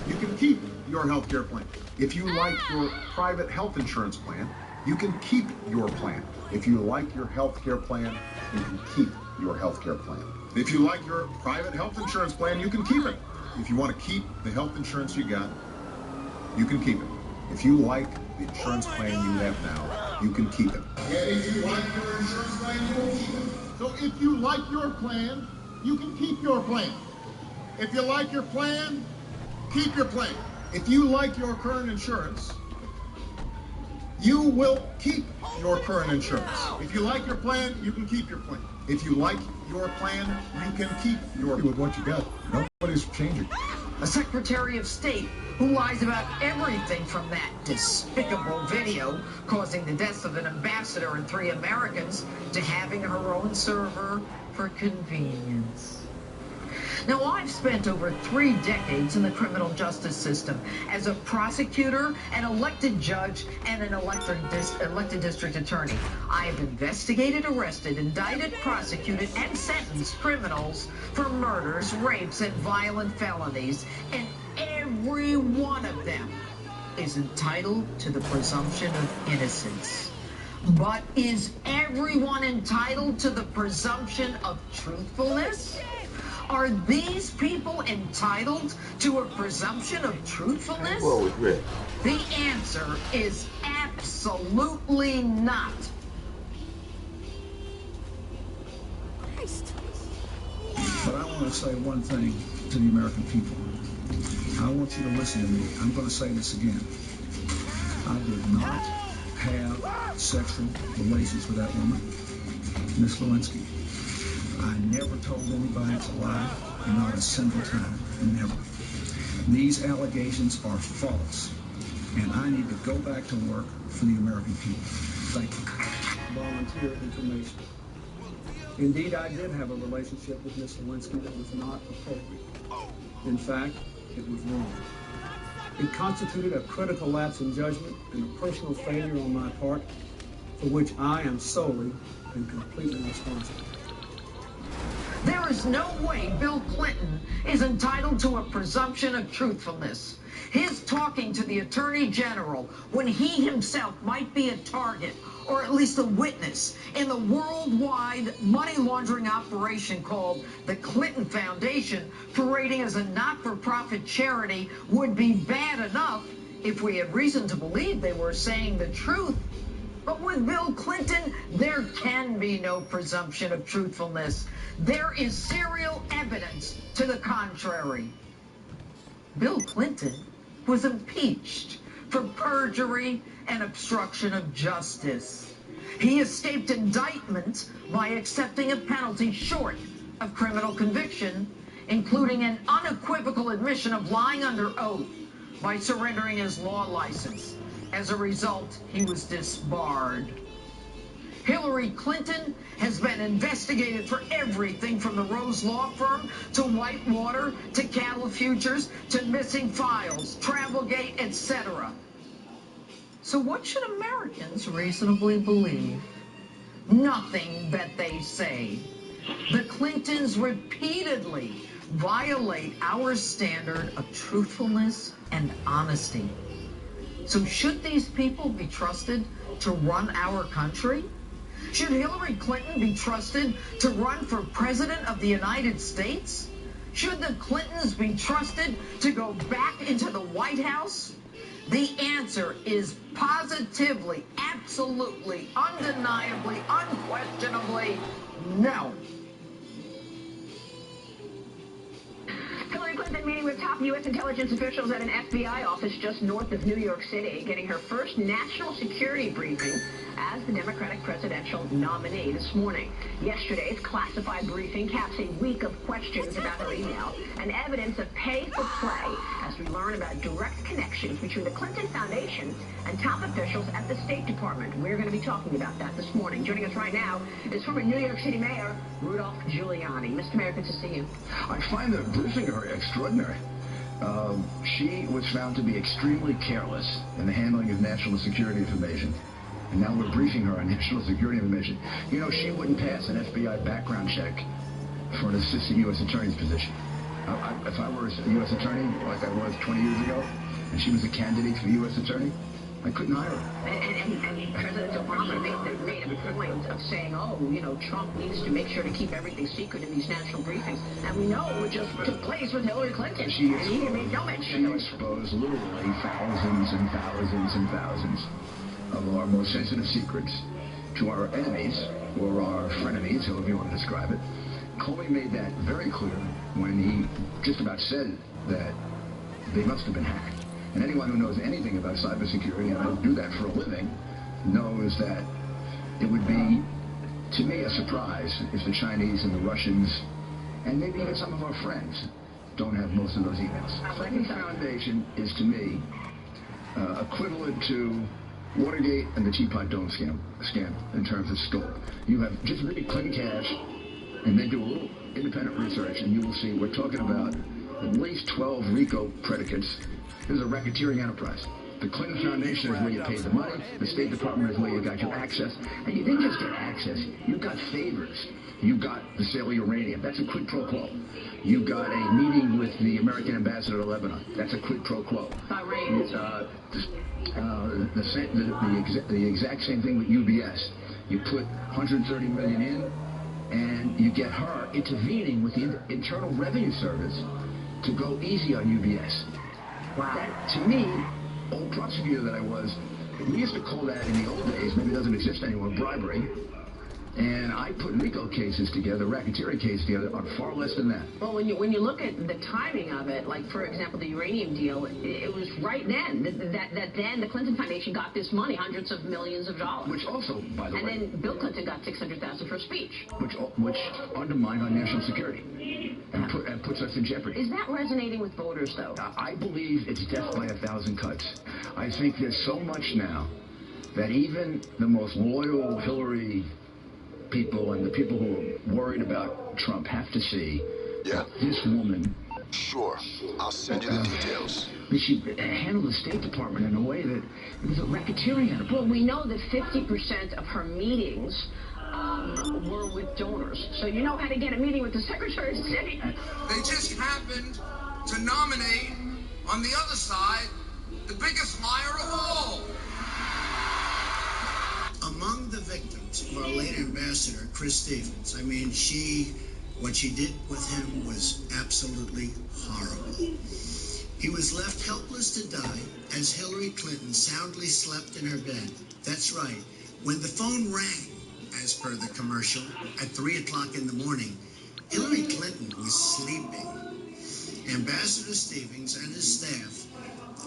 you can keep your health care plan. If you like your private health insurance plan, you can keep your plan. If you like your health care plan, you can keep your health care plan. If you like your private health insurance plan, you can keep it. If you want to keep the health insurance you got, you can keep it. If you like the insurance plan you have now, you can keep it. And if you like your insurance plan, you will keep it. So if you like your plan, you can keep your plan. If you like your plan, keep your plan. If you like your current insurance, you will keep your current insurance. If you like your plan, you can keep your plan. If you like your plan, you can keep your plan. With what you got, nobody's changing. A Secretary of State who lies about everything from that despicable video causing the deaths of an ambassador and 3 Americans to having her own server for convenience. Now, I've spent over 3 decades in the criminal justice system as a prosecutor, an elected judge, and an elected district attorney. I have investigated, arrested, indicted, prosecuted, and sentenced criminals for murders, rapes, and violent felonies, and every one of them is entitled to the presumption of innocence. But is everyone entitled to the presumption of truthfulness? Are these people entitled to a presumption of truthfulness? The answer is absolutely not. But I want to say one thing to the American people. I want you to listen to me. I'm going to say this again. I did not have sexual relations with that woman, Miss Lewinsky. I never told anybody it's a lie, not a single time, never. These allegations are false, and I need to go back to work for the American people. Thank you. Volunteer information. Indeed, I did have a relationship with Miss Lewinsky that was not appropriate. In fact, it was wrong. It constituted a critical lapse in judgment and a personal failure on my part, for which I am solely and completely responsible. There is no way Bill Clinton is entitled to a presumption of truthfulness. His talking to the Attorney General when he himself might be a target or at least a witness in the worldwide money laundering operation called the Clinton Foundation, parading as a not-for-profit charity, would be bad enough if we had reason to believe they were saying the truth. But with Bill Clinton, there can be no presumption of truthfulness. There is serial evidence to the contrary. Bill Clinton was impeached for perjury and obstruction of justice. He escaped indictment by accepting a penalty short of criminal conviction, including an unequivocal admission of lying under oath by surrendering his law license. As a result, he was disbarred. Hillary Clinton has been investigated for everything from the Rose Law Firm to Whitewater to cattle futures to missing files, Travelgate, etc. So what should Americans reasonably believe? Nothing that they say. The Clintons repeatedly violate our standard of truthfulness and honesty. So should these people be trusted to run our country? Should Hillary Clinton be trusted to run for President of the United States? Should the Clintons be trusted to go back into the White House? The answer is positively, absolutely, undeniably, unquestionably no. Hillary Clinton meeting with top U.S. intelligence officials at an FBI office just north of New York City, getting her first national security briefing as the Democratic presidential nominee this morning. Yesterday's classified briefing caps a week of questions about her email and evidence of pay for play as we learn about direct connections between the Clinton Foundation and top officials at the State Department. We're going to be talking about that this morning. Joining us right now is former New York City Mayor Rudolph Giuliani. Mr. Mayor, good to see you. I find the briefing very extraordinary. She was found to be extremely careless in the handling of national security information. And now we're briefing her on national security information. You know, she wouldn't pass an FBI background check for an assistant U.S. attorney's position. If I were a U.S. attorney, like I was 20 years ago, and she was a candidate for U.S. attorney, I couldn't hire her. And President Obama made a point of saying, oh, you know, Trump needs to make sure to keep everything secret in these national briefings. And we know what just took place with Hillary Clinton. She made no mention of it. exposed literally thousands and thousands and thousands of our most sensitive secrets to our enemies, or our frenemies, however you want to describe it. Comey made that very clear when he just about said that they must have been hacked. And anyone who knows anything about cybersecurity, and I do that for a living, knows that it would be, to me, a surprise if the Chinese and the Russians, and maybe even some of our friends, don't have most of those emails. Clinton Foundation is, to me, equivalent to Watergate and the Teapot Dome scandal in terms of scope. You have just read Clinton Cash and then do a little independent research, and you will see we're talking about at least 12 RICO predicates. This is a racketeering enterprise. The Clinton Foundation is where you paid the money. The State Department is where you got your access. And you didn't just get access. You got favors. You got the sale of uranium. That's a quid pro quo. You got a meeting with the American ambassador to Lebanon. That's a quid pro quo. The exact same thing with UBS. You put $130 million in, and you get her intervening with the Internal Revenue Service to go easy on UBS. Wow. That, to me, old prosecutor that I was, we used to call that in the old days, maybe it doesn't exist anymore, bribery. And I put RICO cases together, racketeering cases together, on far less than that. Well, when you look at the timing of it, like, for example, the uranium deal, it was right then that then the Clinton Foundation got this money, hundreds of millions of dollars. Which also, by the way... And then Bill Clinton got $600,000 for a speech. Which undermined our national security and puts us in jeopardy. Is that resonating with voters, though? I believe it's death by 1,000 cuts. I think there's so much now that even the most loyal Hillary people and the people who are worried about Trump have to see that this woman... Sure. I'll send you the details. She handled the State Department in a way that it was a racketeering. Well, we know that 50% of her meetings were with donors. So you know how to get a meeting with the Secretary of State. They just happened to nominate, on the other side, the biggest liar of all. Among the victims of our late ambassador, Chris Stevens, I mean, what she did with him was absolutely horrible. He was left helpless to die as Hillary Clinton soundly slept in her bed. That's right. When the phone rang, as per the commercial, at 3 o'clock in the morning, Hillary Clinton was sleeping. Ambassador Stevens and his staff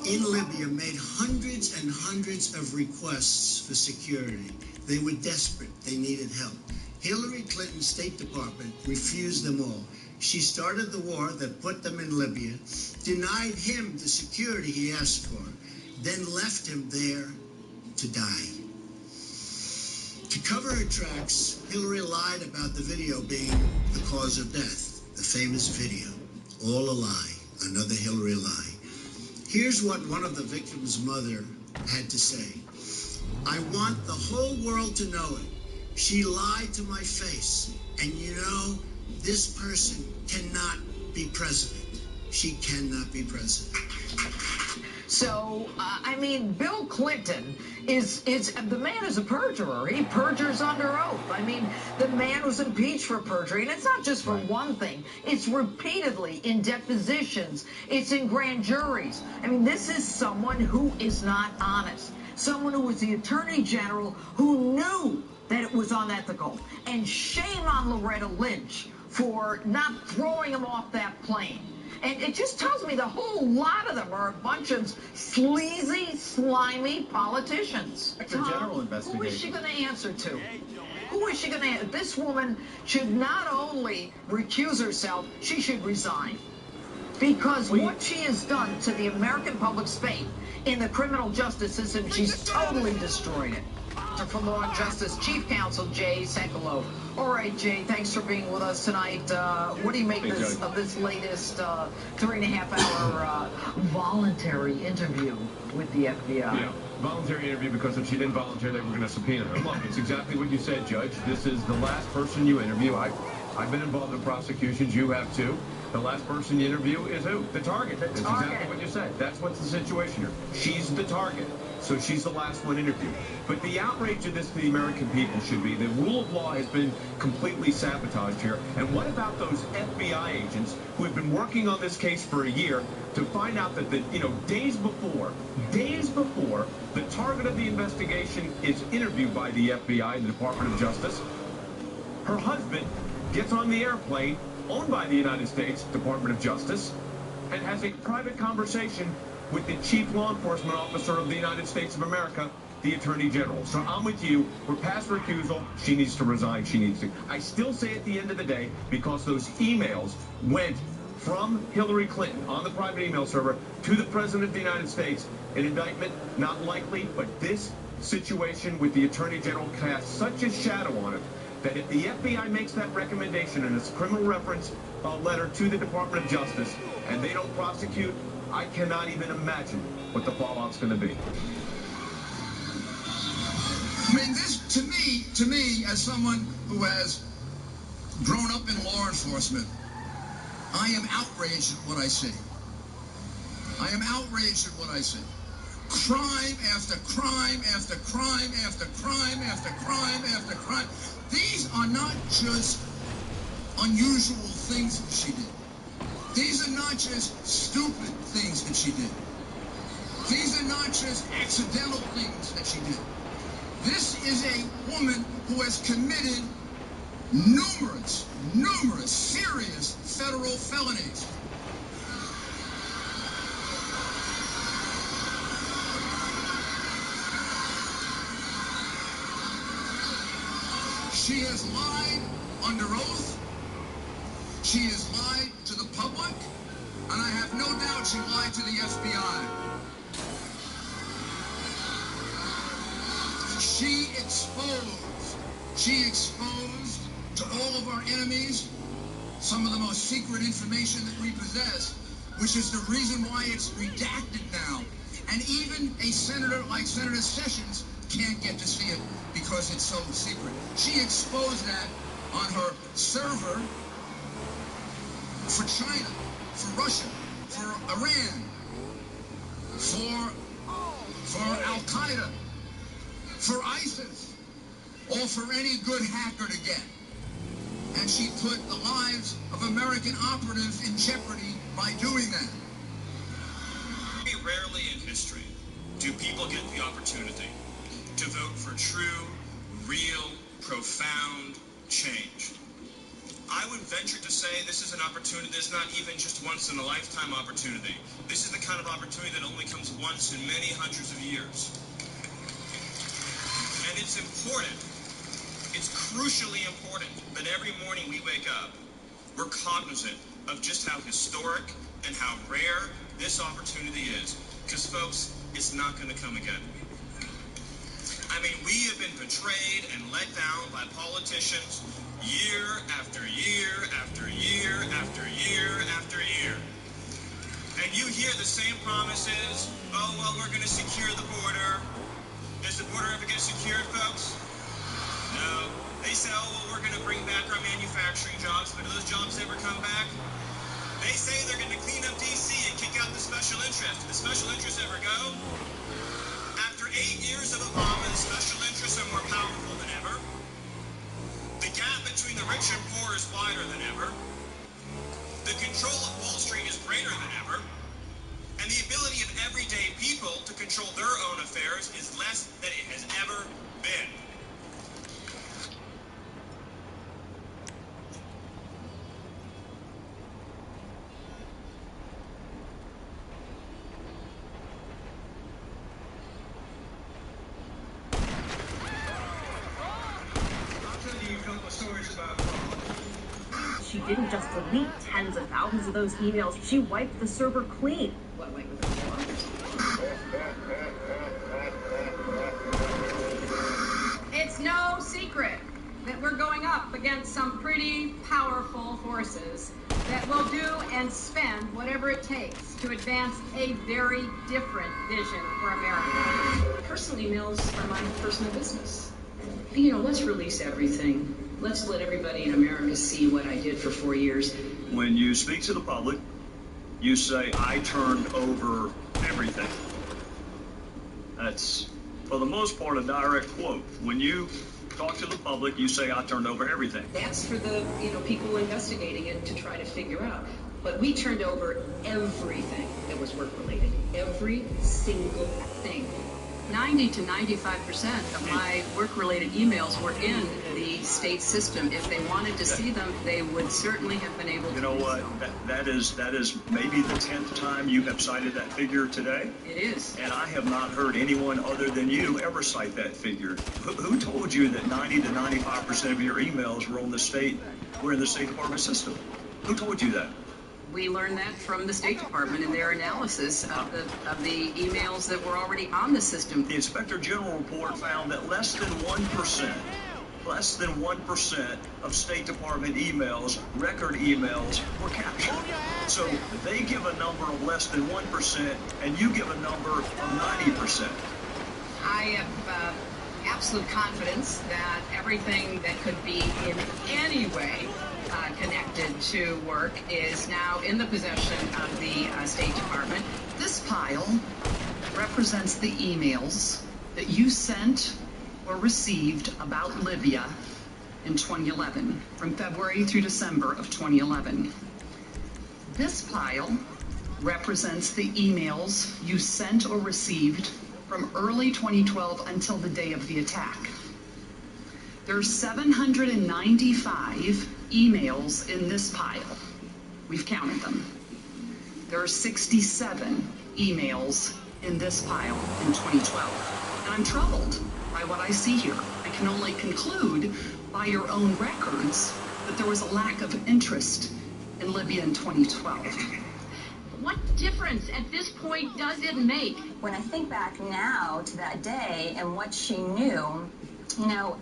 in Libya made hundreds and hundreds of requests for security. They were desperate. They needed help. Hillary Clinton's State Department refused them all. She started the war that put them in Libya, denied him the security he asked for, then left him there to die. To cover her tracks, Hillary lied about the video being the cause of death, the famous video. All a lie, another Hillary lie. Here's what one of the victims' mother had to say. I want the whole world to know it. She lied to my face. And you know, this person cannot be president. She cannot be president. So, I mean, Bill Clinton is the man is a perjurer. He perjures under oath. I mean, the man was impeached for perjury. And it's not just for one thing. It's repeatedly in depositions. It's in grand juries. I mean, this is someone who is not honest. Someone who was the Attorney General who knew that it was unethical. And shame on Loretta Lynch for not throwing him off that plane. And it just tells me the whole lot of them are a bunch of sleazy, slimy politicians. It's a general investigation. Who is she going to answer to? Who is she going to answer? This woman should not only recuse herself, she should resign. Because what she has done to the American public's faith in the criminal justice system, she's totally destroyed it. From Law and Justice Chief Counsel Jay Sekulow. All right, Jay, thanks for being with us tonight. What do you make of this latest 3.5-hour voluntary interview with the FBI? Yeah, voluntary interview, because if she didn't volunteer, they were going to subpoena her. Look, it's exactly what you said, Judge. This is the last person you interview. I've been involved in prosecutions. You have too. The last person you interview is who? The target. That's exactly what you said. That's what's the situation here. She's the target. So she's the last one interviewed. But the outrage of this to the American people should be the rule of law has been completely sabotaged here. And what about those FBI agents who have been working on this case for a year to find out that days before the target of the investigation is interviewed by the FBI, the Department of Justice, her husband gets on the airplane owned by the United States Department of Justice and has a private conversation with the chief law enforcement officer of the United States of America, the Attorney General. So I'm with you. We're past recusal. She needs to resign. She needs to. I still say at the end of the day, because those emails went from Hillary Clinton on the private email server to the President of the United States, an indictment not likely, but this situation with the Attorney General casts such a shadow on it that if the FBI makes that recommendation in its criminal reference letter to the Department of Justice and they don't prosecute, I cannot even imagine what the fallout's going to be. I mean, this, to me, as someone who has grown up in law enforcement, I am outraged at what I see. I am outraged at what I see. Crime after crime after crime after crime after crime after crime. These are not just unusual things that she did. These are not just stupid things that she did. These are not just accidental things that she did. This is a woman who has committed numerous serious federal felonies. She has lied under oath. She has lied to the public, and I have no doubt she lied to the FBI. She exposed to all of our enemies some of the most secret information that we possess, which is the reason why it's redacted now. And even a senator like Senator Sessions can't get to see it because it's so secret. She exposed that on her server for China, for Russia, for Iran, for Al-Qaeda, for ISIS, or for any good hacker to get. And she put the lives of American operatives in jeopardy by doing that. Very rarely in history do people get the opportunity to vote for true, real, profound change. I would venture to say this is an opportunity that's not even just once in a lifetime opportunity. This is the kind of opportunity that only comes once in many hundreds of years. And it's important, it's crucially important that every morning we wake up, we're cognizant of just how historic and how rare this opportunity is. Because folks, it's not going to come again. I mean, we have been betrayed and let down by politicians year after year after year after year after year. And you hear the same promises, oh, well, we're going to secure the border. Does the border ever get secured, folks? No. They say, oh, well, we're going to bring back our manufacturing jobs, but do those jobs ever come back? They say they're going to clean up D.C. and kick out the special interest. Did the special interests ever go? After 8 years of Obama, the special interests are more powerful than ever. The gap between the rich and poor is wider than ever. The control of Wall Street is greater than ever. And the ability of everyday people to control their own affairs is less than it has ever been. She didn't just delete tens of thousands of those emails, she wiped the server clean. What, like with a It's no secret that we're going up against some pretty powerful forces that will do and spend whatever it takes to advance a very different vision for America. Personal emails are my personal business. You know, let's release everything. Let's let everybody in America see what I did for 4 years. When you speak to the public, you say, I turned over everything. That's, for the most part, a direct quote. When you talk to the public, you say, I turned over everything. That's for the, people investigating it to try to figure out. But we turned over everything that was work-related. Every single thing. 90 to 95% of my work-related emails were in the state system. If they wanted to see them, they would certainly have been able to. You know what? That is maybe the 10th time you have cited that figure today. It is. And I have not heard anyone other than you ever cite that figure. Who told you that 90 to 95% of your emails were in the State Department system? Who told you that? We learned that from the State Department in their analysis of the emails that were already on the system. The Inspector General report found that less than 1% of State Department emails, record emails, were captured. So they give a number of less than 1%, and you give a number of 90%. I have absolute confidence that everything that could be in any way connected to work is now in the possession of the State Department. This pile represents the emails that you sent or received about Libya in 2011, from February through December of 2011. This pile represents the emails you sent or received from early 2012 until the day of the attack. There are 795 emails in this pile. We've counted them. There are 67 emails in this pile in 2012. And I'm troubled by what I see here. I can only conclude by your own records that there was a lack of interest in Libya in 2012. What difference at this point does it make? When I think back now to that day and what she knew,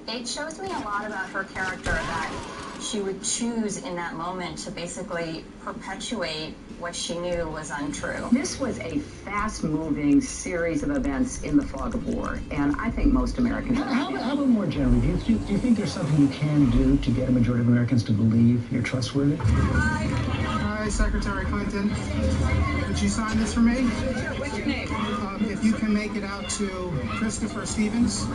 it shows me a lot about her character that she would choose in that moment to basically perpetuate what she knew was untrue. This was a fast-moving series of events in the fog of war, and I think most Americans... How about more generally? Do you think there's something you can do to get a majority of Americans to believe you're trustworthy? Hi, Secretary Clinton. Did you sign this for me? What's your name? If you can make it out to Christopher Stevens. I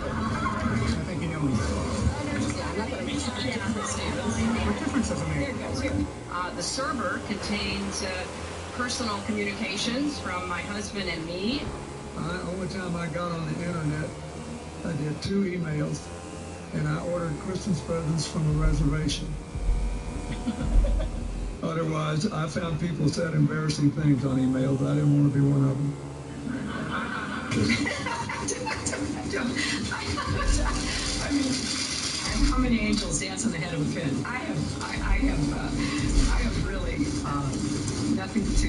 think you know me. I'm not going to reach out to Christopher Stevens. What difference does it make? Here it goes, here. The server contains personal communications from my husband and me. The only time I got on the internet, I did 2 emails, and I ordered Christmas presents from a reservation. Otherwise, I found people said embarrassing things on emails. I didn't want to be one of them. I mean, how many angels dance on the head of a pin? I have really nothing to.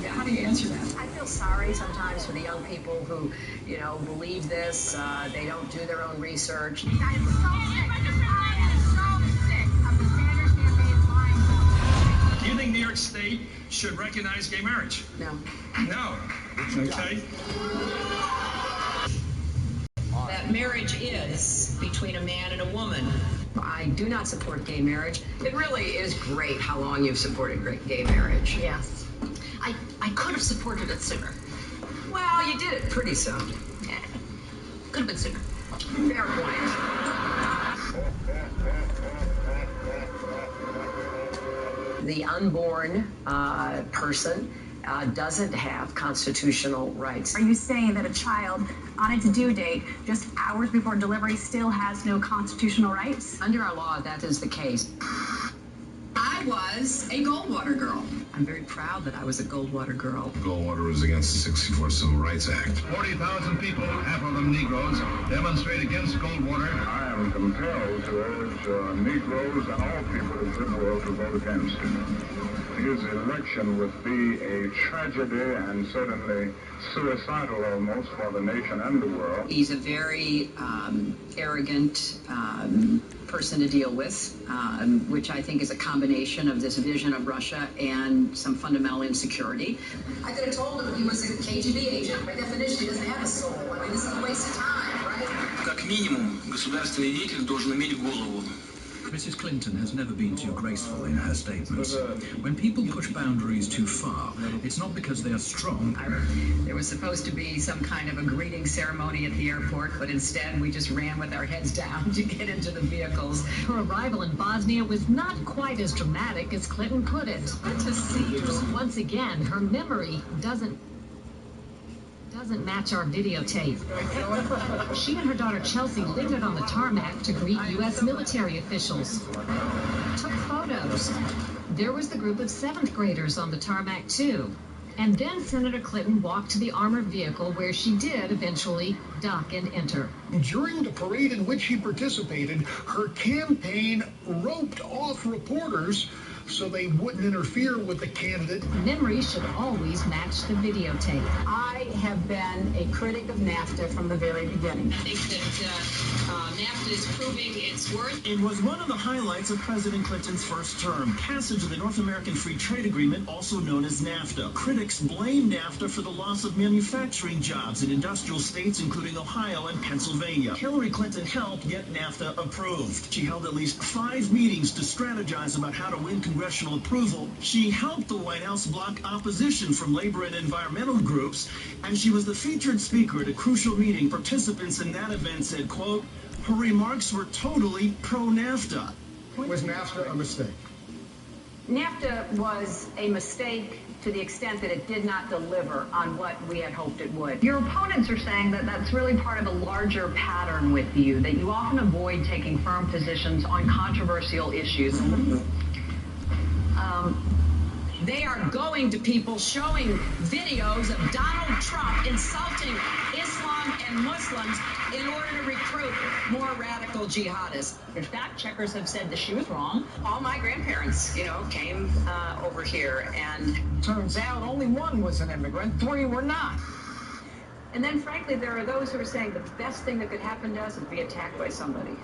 How do you answer that? I feel sorry sometimes for the young people who, believe this. They don't do their own research. I am so sick. I am so sick of the Sanders campaign's lying about. Do you think New York State should recognize gay marriage? No. No. Okay. That marriage is between a man and a woman. I do not support gay marriage. It really is great how long you've supported gay marriage. Yes. I could have supported it sooner. Well, you did it pretty soon. Yeah. Could have been sooner. Fair point. The unborn person doesn't have constitutional rights. Are you saying that a child on its due date, just hours before delivery, still has no constitutional rights? Under our law, that is the case. I was a Goldwater girl. I'm very proud that I was a Goldwater girl. Goldwater was against the 64 Civil Rights Act. 40,000 people, half of them Negroes, demonstrate against Goldwater. I am compelled to urge Negroes and all people of the world to vote against him. His election would be a tragedy and certainly suicidal almost for the nation and the world. He's a very arrogant person to deal with, which I think is a combination of this vision of Russia and some fundamental insecurity. I could have told him he was a KGB agent. By definition, he doesn't have a soul. I mean, this is a waste of time, right? Как минимум, государственный деятель должен иметь голову. Mrs. Clinton has never been too graceful in her statements. When people push boundaries too far, it's not because they are strong. There was supposed to be some kind of a greeting ceremony at the airport, but instead we just ran with our heads down to get into the vehicles. Her arrival in Bosnia was not quite as dramatic as Clinton put it. To see once again, her memory doesn't match our videotape. She and her daughter Chelsea lingered on the tarmac to greet U.S. military officials. Took photos. There was the group of 7th graders on the tarmac too. And then Senator Clinton walked to the armored vehicle where she did eventually dock and enter. During the parade in which she participated, her campaign roped off reporters so they wouldn't interfere with the candidate. Memory should always match the videotape. I have been a critic of NAFTA from the very beginning. I think that NAFTA is proving its worth. It was one of the highlights of President Clinton's first term, passage of the North American Free Trade Agreement, also known as NAFTA. Critics blame NAFTA for the loss of manufacturing jobs in industrial states, including Ohio and Pennsylvania. Hillary Clinton helped get NAFTA approved. She held at least 5 meetings to strategize about how to win congressional approval. She helped the White House block opposition from labor and environmental groups, and she was the featured speaker at a crucial meeting. Participants in that event said, quote, her remarks were totally pro-NAFTA. Was NAFTA a mistake? NAFTA was a mistake to the extent that it did not deliver on what we had hoped it would. Your opponents are saying that that's really part of a larger pattern with you, that you often avoid taking firm positions on controversial issues. They are going to people showing videos of Donald Trump insulting Islam and Muslims in order to recruit more radical jihadists. The fact checkers have said that she was wrong. All my grandparents, came over here, and turns out only one was an immigrant, 3 were not. And then, frankly, there are those who are saying the best thing that could happen to us is be attacked by somebody.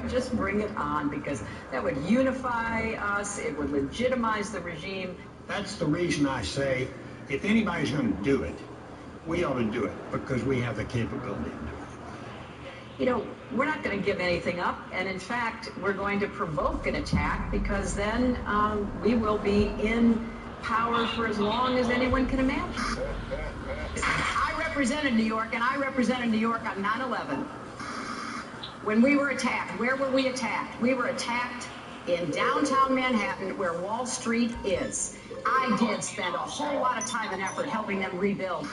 Just bring it on, because that would unify us. It would legitimize the regime. That's the reason I say, if anybody's going to do it, we ought to do it, because we have the capability to do it. We're not going to give anything up, and in fact, we're going to provoke an attack, because then we will be in power for as long as anyone can imagine. I represented New York, and I represented New York on 9/11. When we were attacked, where were we attacked? We were attacked in downtown Manhattan, where Wall Street is. I did spend a whole lot of time and effort helping them rebuild.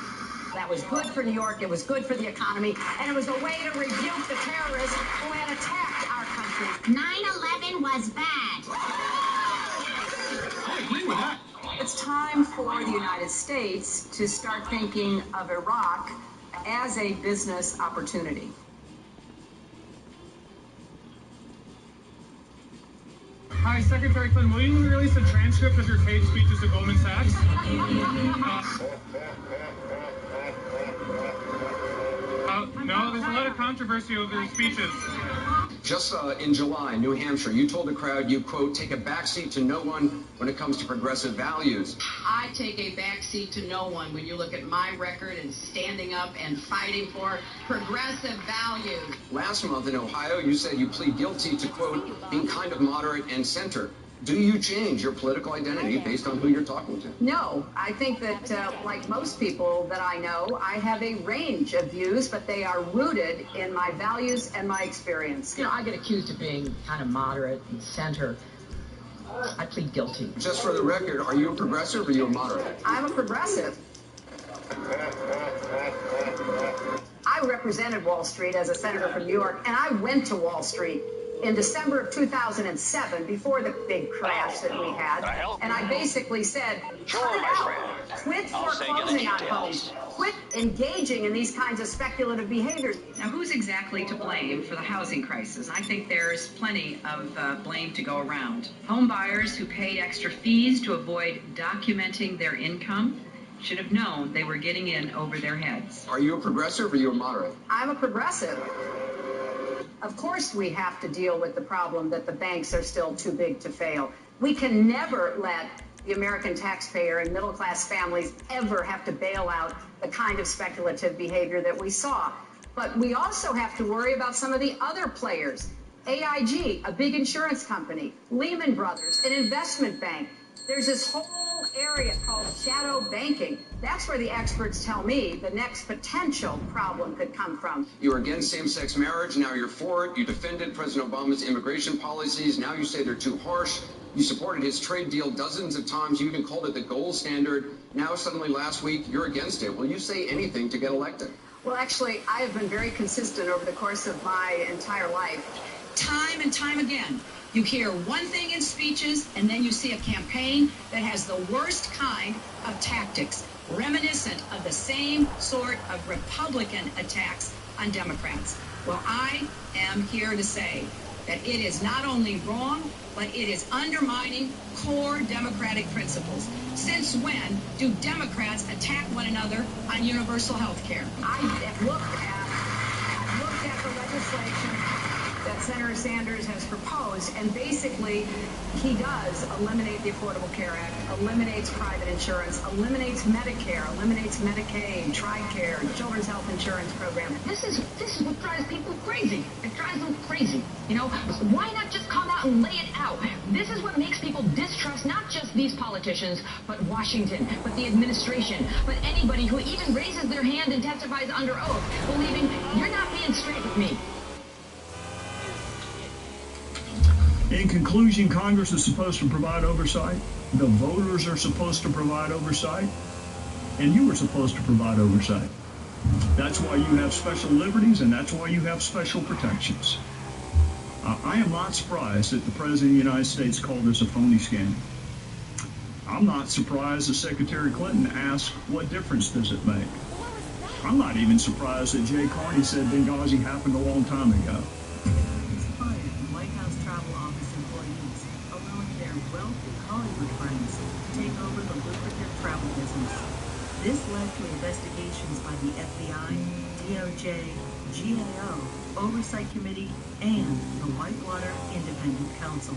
That was good for New York, it was good for the economy, and it was a way to rebuke the terrorists who had attacked our country. 9/11 was bad. I agree with that. It's time for the United States to start thinking of Iraq as a business opportunity. Hi, Secretary Clinton, will you release a transcript of your taped speeches to Goldman Sachs? No, there's a lot of controversy over the speeches. Just in July, New Hampshire, you told the crowd you, quote, take a backseat to no one when it comes to progressive values. I take a backseat to no one when you look at my record and standing up and fighting for progressive values. Last month in Ohio, you said you plead guilty to, quote, being kind of moderate and center. Do you change your political identity based on who you're talking to? No, I think that, like most people that I know, I have a range of views, but they are rooted in my values and my experience. You know, I get accused of being kind of moderate and center. I plead guilty. Just for the record, are you a progressive or are you a moderate? I'm a progressive. I represented Wall Street as a senator from New York, and I went to Wall Street in December of 2007, before the big crash that we had, and I basically said, cut it out. Quit foreclosing on homes. Quit engaging in these kinds of speculative behaviors. Now, who's exactly to blame for the housing crisis? I think there's plenty of blame to go around. Home buyers who paid extra fees to avoid documenting their income should have known they were getting in over their heads. Are you a progressive or are you a moderate? I'm a progressive. Of course we have to deal with the problem that the banks are still too big to fail. We can never let the American taxpayer and middle-class families ever have to bail out the kind of speculative behavior that we saw. But we also have to worry about some of the other players. AIG, a big insurance company, Lehman Brothers, an investment bank. There's this whole area called shadow banking. That's where the experts tell me the next potential problem could come from. You were against same-sex marriage, now you're for it. You defended President Obama's immigration policies, now you say they're too harsh. You supported his trade deal dozens of times. You even called it the gold standard. Now suddenly last week, you're against it. Will you say anything to get elected? Well, actually, I have been very consistent over the course of my entire life. Time and time again, you hear one thing in speeches, and then you see a campaign that has the worst kind of tactics, reminiscent of the same sort of Republican attacks on Democrats. Well, I am here to say that it is not only wrong, but it is undermining core democratic principles. Since when do Democrats attack one another on universal health care? I've looked at the legislation that Senator Sanders has proposed, and basically he does eliminate the Affordable Care Act, eliminates private insurance, eliminates Medicare, eliminates Medicaid, TRICARE, Children's Health Insurance Program. This is what drives people crazy. It drives them crazy. You know, why not just come out and lay it out? This is what makes people distrust not just these politicians, but Washington, but the administration, but anybody who even raises their hand and testifies under oath, believing you're not being straight with me. In conclusion, Congress is supposed to provide oversight. The voters are supposed to provide oversight. And you are supposed to provide oversight. That's why you have special liberties, and that's why you have special protections. I am not surprised that the President of the United States called this a phony scandal. I'm not surprised that Secretary Clinton asked, what difference does it make? I'm not even surprised that Jay Carney said Benghazi happened a long time ago. Hollywood friends to take over the lucrative travel business. This led to investigations by the FBI, DOJ, GAO, Oversight Committee, and the Whitewater Independent Counsel.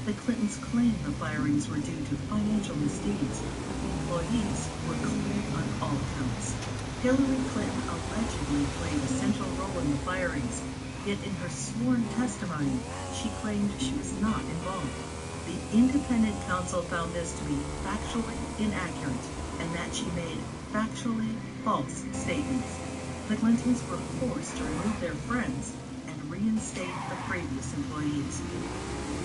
The Clintons claimed the firings were due to financial misdeeds, but the employees were cleared on all counts. Hillary Clinton allegedly played a central role in the firings, yet in her sworn testimony, she claimed she was not involved. The independent counsel found this to be factually inaccurate and that she made factually false statements. The Clintons were forced to remove their friends and reinstate the previous employees.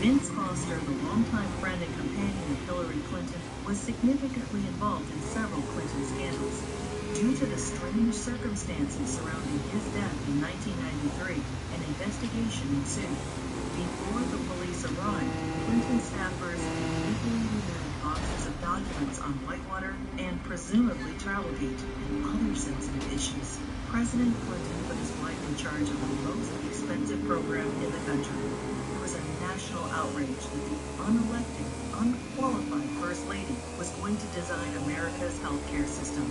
Vince Foster, the longtime friend and companion of Hillary Clinton, was significantly involved in several Clinton scandals. Due to the strange circumstances surrounding his death in 1993, an investigation ensued. Before the police arrived, Clinton staffers legally removed boxes of documents on Whitewater and presumably Travelgate and other sensitive issues. President Clinton put his wife in charge of the most expensive program in the country. There was a national outrage that the unelected, unqualified First Lady was going to design America's healthcare system.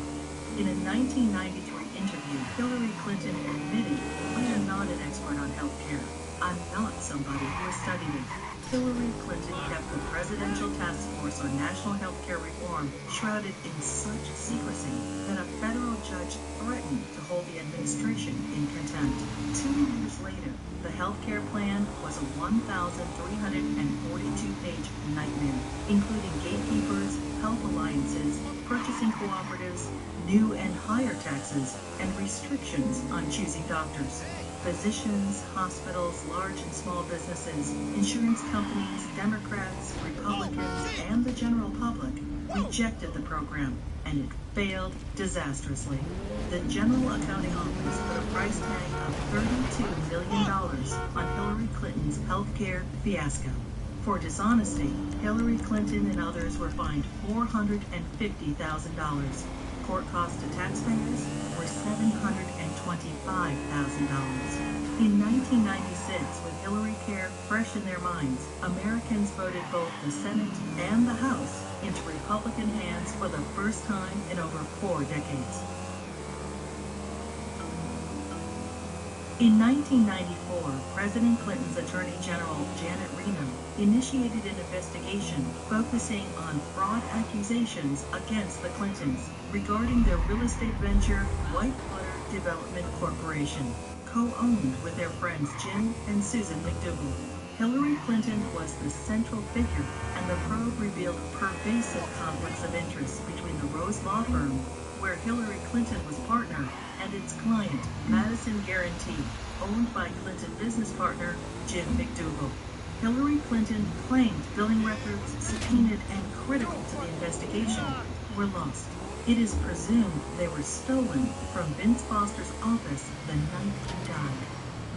In a 1993 interview, Hillary Clinton admitted, "I am not an expert on healthcare. I'm not somebody who has studied it." Hillary Clinton kept the Presidential Task Force on National Healthcare Reform shrouded in such secrecy that a federal judge threatened to hold the administration in contempt. 2 years later, The healthcare plan was a 1,342-page nightmare, including gatekeepers, health alliances, purchasing cooperatives, new and higher taxes, and restrictions on choosing doctors. Physicians, hospitals, large and small businesses, insurance companies, Democrats, Republicans, and the general public rejected the program, and it failed disastrously. The General Accounting Office put a price tag of $32 million on Hillary Clinton's healthcare fiasco. For dishonesty, Hillary Clinton and others were fined $450,000. Court costs to taxpayers were $725,000. In 1996, with Hillary Care fresh in their minds, Americans voted both the Senate and the House into Republican hands for the first time in over 4 decades. In 1994, President Clinton's Attorney General, Janet Reno, initiated an investigation focusing on fraud accusations against the Clintons regarding their real estate venture, Whitewater Development Corporation, co-owned with their friends Jim and Susan McDougal. Hillary Clinton was the central figure, and the probe revealed pervasive conflicts of interest between the Rose Law Firm, where Hillary Clinton was partner, and its client, Madison Guaranty, owned by Clinton business partner Jim McDougal. Hillary Clinton claimed billing records subpoenaed and critical to the investigation were lost. It is presumed they were stolen from Vince Foster's office the night he died.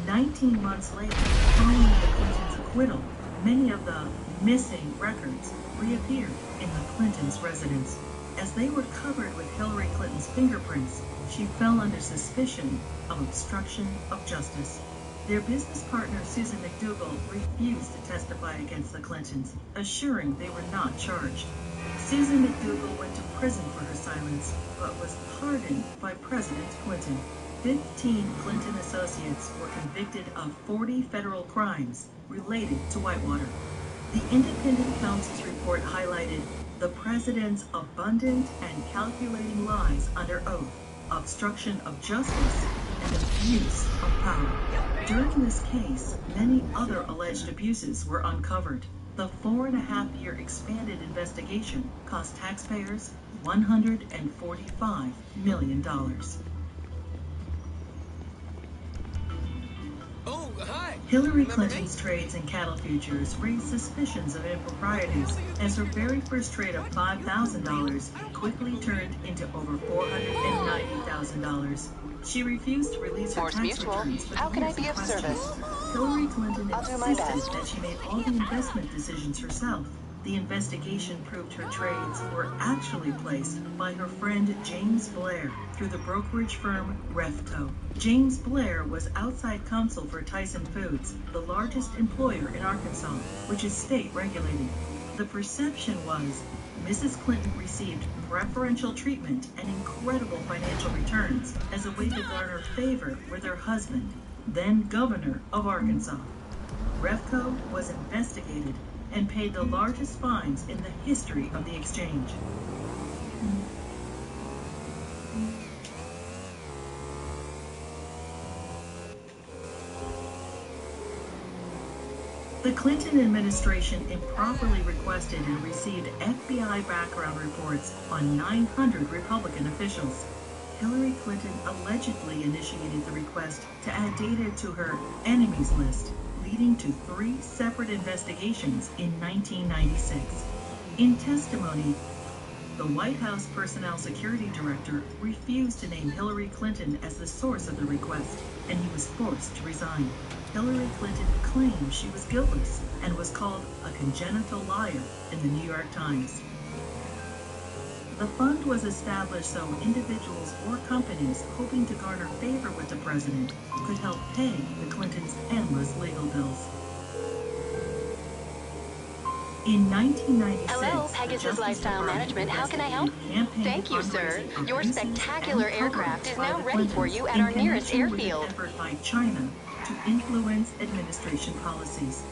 19 months later, following the Clintons' acquittal, many of the missing records reappeared in the Clintons' residence. As they were covered with Hillary Clinton's fingerprints, she fell under suspicion of obstruction of justice. Their business partner, Susan McDougal, refused to testify against the Clintons, assuring they were not charged. Susan McDougal went to prison for her silence, but was pardoned by President Clinton. 15 Clinton associates were convicted of 40 federal crimes related to Whitewater. The independent counsel's report highlighted the president's abundant and calculating lies under oath, obstruction of justice, and abuse of power. During this case, many other alleged abuses were uncovered. The 4.5-year expanded investigation cost taxpayers $145 million. Oh, hi. Hillary Clinton's trades in cattle futures raised suspicions of improprieties as her very first trade of $5,000 quickly turned into over $490,000. She refused to release her tax returns for the years in question. Hillary Clinton insisted that she made all the investment decisions herself. The investigation proved her trades were actually placed by her friend James Blair through the brokerage firm REFCO. James Blair was outside counsel for Tyson Foods, the largest employer in Arkansas, which is state regulated. The perception was Mrs. Clinton received preferential treatment and incredible financial returns as a way to garner favor with her husband, then governor of Arkansas. REFCO was investigated and paid the largest fines in the history of the exchange. The Clinton administration improperly requested and received FBI background reports on 900 Republican officials. Hillary Clinton allegedly initiated the request to add data to her enemies list, leading to 3 separate investigations in 1996. In testimony, the White House Personnel Security Director refused to name Hillary Clinton as the source of the request, and he was forced to resign. Hillary Clinton claimed she was guiltless and was called a congenital liar in the New York Times. The fund was established so individuals or companies hoping to garner favor with the president could help pay the Clintons' endless legal bills. In 1996, hello, Pegasus Lifestyle Management. How can I help? Thank you, sir. Your spectacular aircraft is now ready for you at our nearest airfield. With an effort by China to influence administration policies.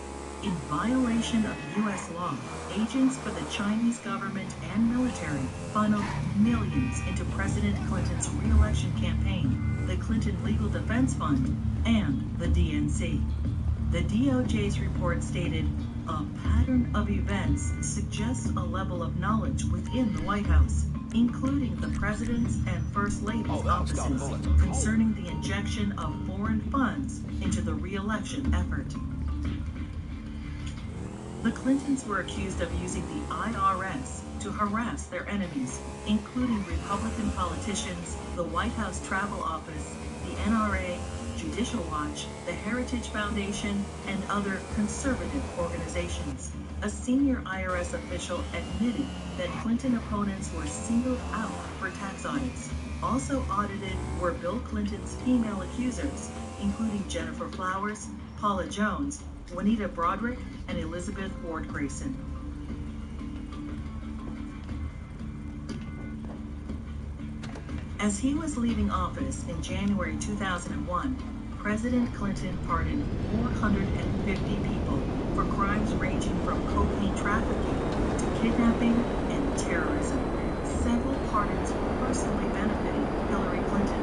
In violation of U.S. law, agents for the Chinese government and military funneled millions into President Clinton's re-election campaign, the Clinton Legal Defense Fund, and the DNC. The DOJ's report stated, a pattern of events suggests a level of knowledge within the White House, including the President's and First Lady's offices, concerning the injection of foreign funds into the re-election effort. The Clintons were accused of using the IRS to harass their enemies, including Republican politicians, the White House Travel Office, the NRA, Judicial Watch, the Heritage Foundation, and other conservative organizations. A senior IRS official admitted that Clinton opponents were singled out for tax audits. Also audited were Bill Clinton's female accusers, including Jennifer Flowers, Paula Jones, Juanita Broderick, and Elizabeth Ward Grayson. As he was leaving office in January 2001, President Clinton pardoned 450 people for crimes ranging from cocaine trafficking to kidnapping and terrorism. Several pardons personally benefited Hillary Clinton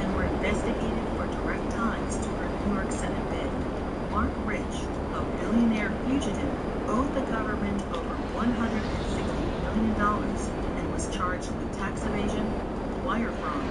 and were investigated for direct ties to her New York Senate bid. Mark Rich, a billionaire fugitive, owed the government over $160 million and was charged with tax evasion, wire fraud,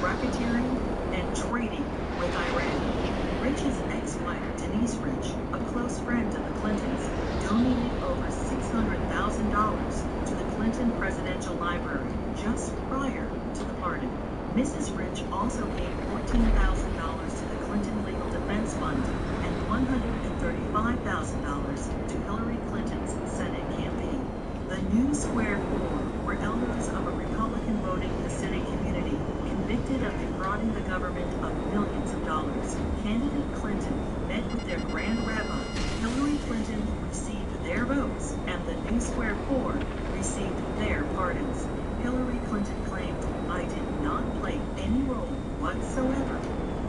racketeering, and trading with Iran. Rich's ex-wife, Denise Rich, a close friend of the Clintons, donated over $600,000 to the Clinton Presidential Library just prior to the pardon. Mrs. Rich also paid $14,000 to the Clinton Legal Defense Fund and $135,000 to Hillary Clinton's Senate campaign. The New Square Four were elders of a Republican voting Hasidic community convicted of defrauding the government of millions of dollars. Candidate Clinton met with their Grand Rabbi. Hillary Clinton received their votes, and the New Square Four received their pardons. Hillary Clinton claimed, I did not play any role whatsoever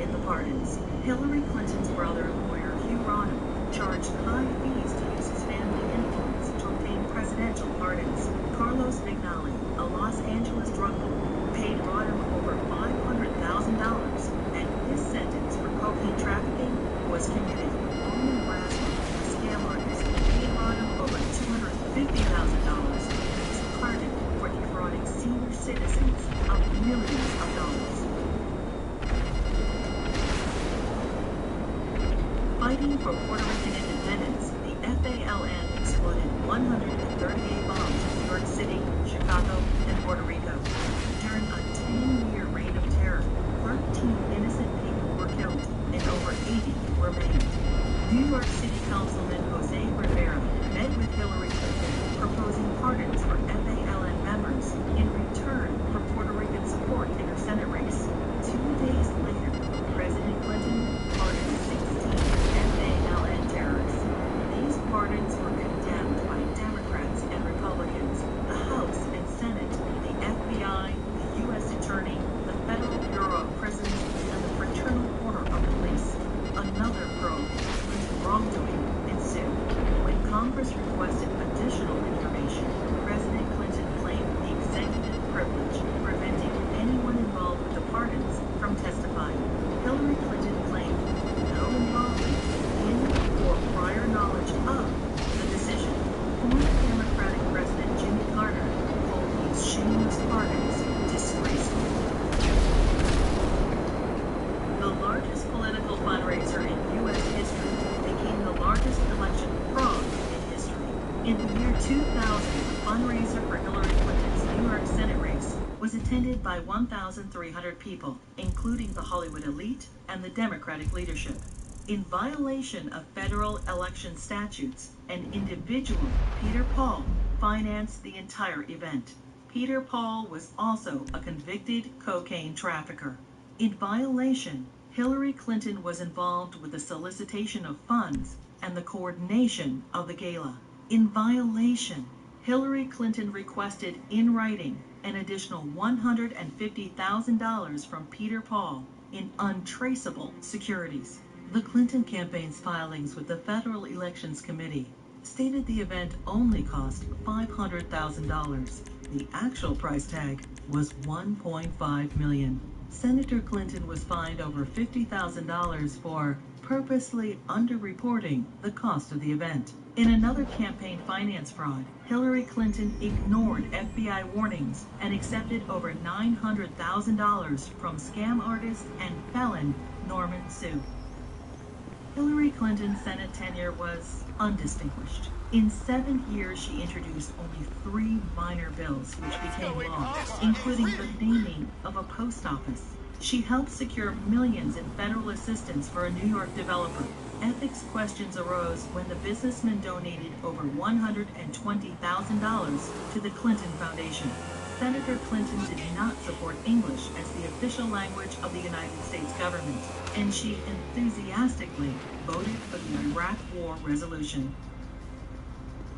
in the pardons. Hillary Clinton's brother, lawyer Hugh Rodham, charged high fees to use his family influence to obtain presidential pardons. Carlos Vignali, a Los Angeles drug lord, paid Rodham over $500,000, and his sentence for cocaine trafficking was commuted. Almond Brasman, a scam artist, paid Rodham over $250,000 and was pardoned for defrauding senior citizens of millions of dollars. Fighting for Puerto Rican independence, the FALN exploded 138 bombs in New York City, Chicago, and Puerto Rico. During a 10-year reign of terror, 13 innocent people were killed and over 80 were maimed. New York City Councilman Jose Rivera met with Hillary Clinton, proposing pardons for FALN members in return for Puerto Rican support in her Senate race. 2 days later, President Clinton pardoned 16 FALN terrorists. These pardons were condemned by Democrats and Republicans, the House and Senate, the FBI, the U.S. Attorney, the Federal Bureau of Prisons, and the Fraternal Order of Police. Another probe into wrongdoing ensued. When Congress requested additional information, President Clinton claimed the executive privilege preventing anyone involved with the pardons from testifying. Hillary Clinton claimed no involvement in or prior knowledge of the decision. Former Democratic President Jimmy Carter called these shameless pardons disgraceful. The largest political fundraiser in U.S. history became the largest election fraud in history. In the year 2000, the fundraiser for Hillary Clinton's New York Senate race was attended by 1,300 people, including the Hollywood elite and the Democratic leadership. In violation of federal election statutes, an individual, Peter Paul, financed the entire event. Peter Paul was also a convicted cocaine trafficker. In violation, Hillary Clinton was involved with the solicitation of funds and the coordination of the gala. In violation, Hillary Clinton requested in writing an additional $150,000 from Peter Paul in untraceable securities. The Clinton campaign's filings with the Federal Elections Committee stated the event only cost $500,000. The actual price tag was $1.5 million. Senator Clinton was fined over $50,000 for purposely underreporting the cost of the event. In another campaign finance fraud, Hillary Clinton ignored FBI warnings and accepted over $900,000 from scam artist and felon Norman Sue. Hillary Clinton's Senate tenure was undistinguished. In 7 years, she introduced only 3 minor bills which became law, including the naming of a post office. She helped secure millions in federal assistance for a New York developer. Ethics questions arose when the businessman donated over $120,000 to the Clinton Foundation. Senator Clinton did not support English as the official language of the United States government, and she enthusiastically voted for the Iraq War resolution.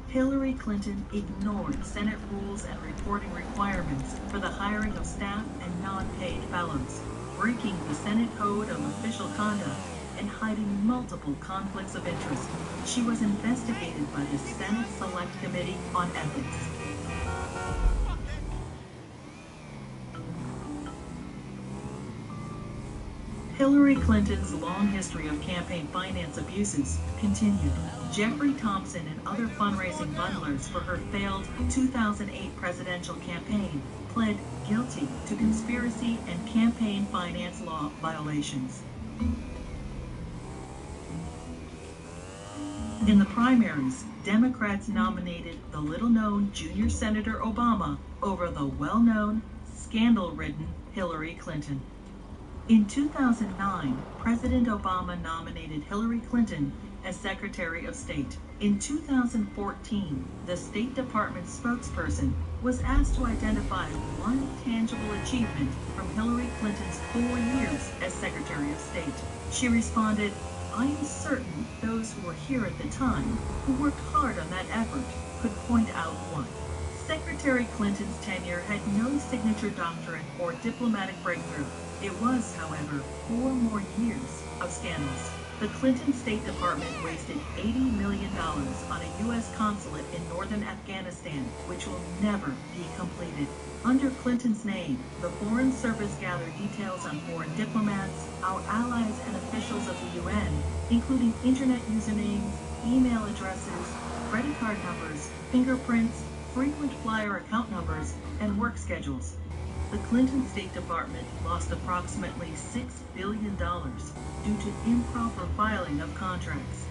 Hillary Clinton ignored Senate rules and reporting requirements for the hiring of staff and non-paid fellows, breaking the Senate Code of Official Conduct and hiding multiple conflicts of interest. She was investigated by the Senate Select Committee on Ethics. Hillary Clinton's long history of campaign finance abuses continued. Jeffrey Thompson and other fundraising bundlers for her failed 2008 presidential campaign pled guilty to conspiracy and campaign finance law violations. In the primaries, Democrats nominated the little-known junior Senator Obama over the well-known, scandal-ridden Hillary Clinton. In 2009, President Obama nominated Hillary Clinton as Secretary of State. In 2014, the State Department spokesperson was asked to identify one tangible achievement from Hillary Clinton's 4 years as Secretary of State. She responded, "I am certain those who were here at the time, who worked hard on that effort, could point out one." Secretary Clinton's tenure had no signature doctrine or diplomatic breakthrough. It was, however, 4 more years of scandals. The Clinton State Department wasted $80 million on a U.S. consulate in northern Afghanistan, which will never be completed. Under Clinton's name, the Foreign Service gathered details on foreign diplomats, our allies and officials of the UN, including internet usernames, email addresses, credit card numbers, fingerprints, frequent flyer account numbers, and work schedules. The Clinton State Department lost approximately $6 billion due to improper filing of contracts.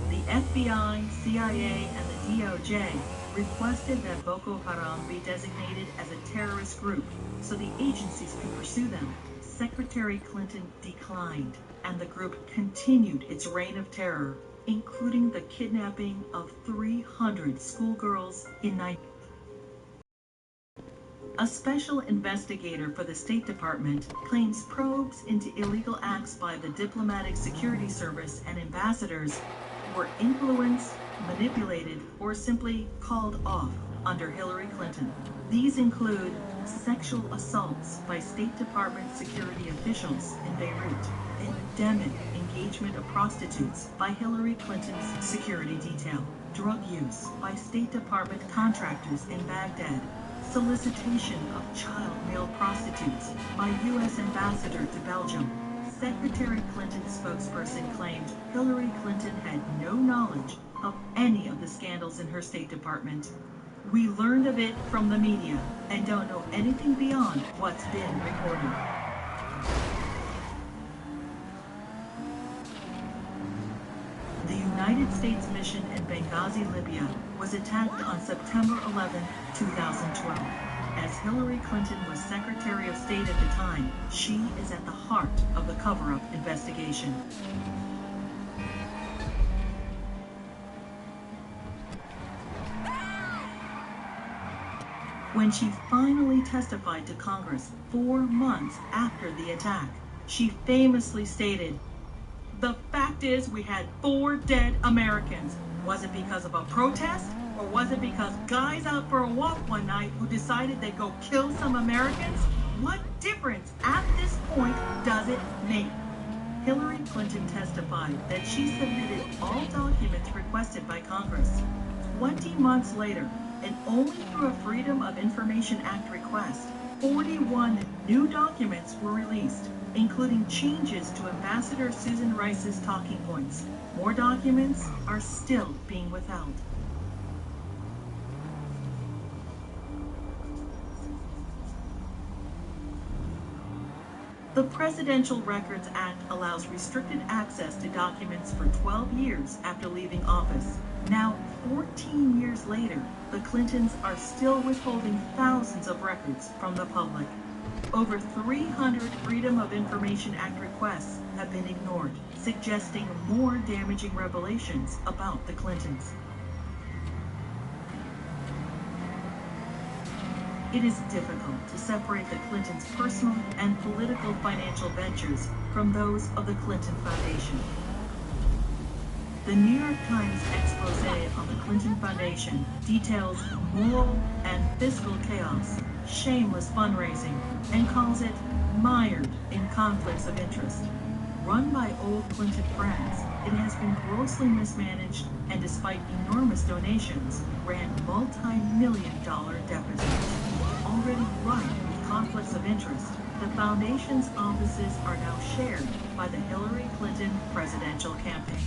The FBI, CIA, and the DOJ requested that Boko Haram be designated as a terrorist group so the agencies could pursue them. Secretary Clinton declined, and the group continued its reign of terror, including the kidnapping of 300 schoolgirls in Nigeria. A special investigator for the State Department claims probes into illegal acts by the Diplomatic Security Service and ambassadors were influenced, manipulated, or simply called off under Hillary Clinton. These include sexual assaults by State Department security officials in Beirut, endemic engagement of prostitutes by Hillary Clinton's security detail, drug use by State Department contractors in Baghdad, solicitation of child male prostitutes by U.S. Ambassador to Belgium. Secretary Clinton's spokesperson claimed Hillary Clinton had no knowledge of any of the scandals in her State Department. "We learned of it from the media and don't know anything beyond what's been reported." The United States mission in Benghazi, Libya, was attacked on September 11, 2012. As Hillary Clinton was Secretary of State at the time, she is at the heart of the cover-up investigation. When she finally testified to Congress 4 months after the attack, she famously stated, "The fact is we had 4 dead Americans. Was it because of a protest? Or was it because guys out for a walk one night who decided they'd go kill some Americans? What difference at this point does it make?" Hillary Clinton testified that she submitted all documents requested by Congress. 20 months later, and only through a Freedom of Information Act request, 41 new documents were released, including changes to Ambassador Susan Rice's talking points. More documents are still being withheld. The Presidential Records Act allows restricted access to documents for 12 years after leaving office. Now, 14 years later, the Clintons are still withholding thousands of records from the public. Over 300 Freedom of Information Act requests have been ignored, suggesting more damaging revelations about the Clintons. It is difficult to separate the Clintons' personal and political financial ventures from those of the Clinton Foundation. The New York Times expose on the Clinton Foundation details moral and fiscal chaos, shameless fundraising, and calls it mired in conflicts of interest. Run by old Clinton friends, it has been grossly mismanaged and, despite enormous donations, ran multi-million-dollar deficits. Already rife with conflicts of interest, the foundation's offices are now shared by the Hillary Clinton presidential campaign.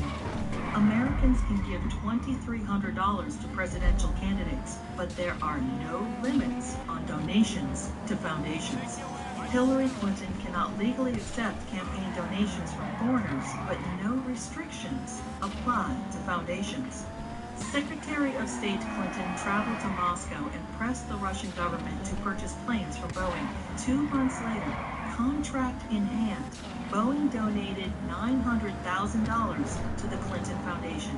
Americans can give $2,300 to presidential candidates, but there are no limits on donations to foundations. Hillary Clinton cannot legally accept campaign donations from foreigners, but no restrictions apply to foundations. Secretary of State Clinton traveled to Moscow and pressed the Russian government to purchase planes from Boeing. 2 months later, contract in hand, Boeing donated $900,000 to the Clinton Foundation.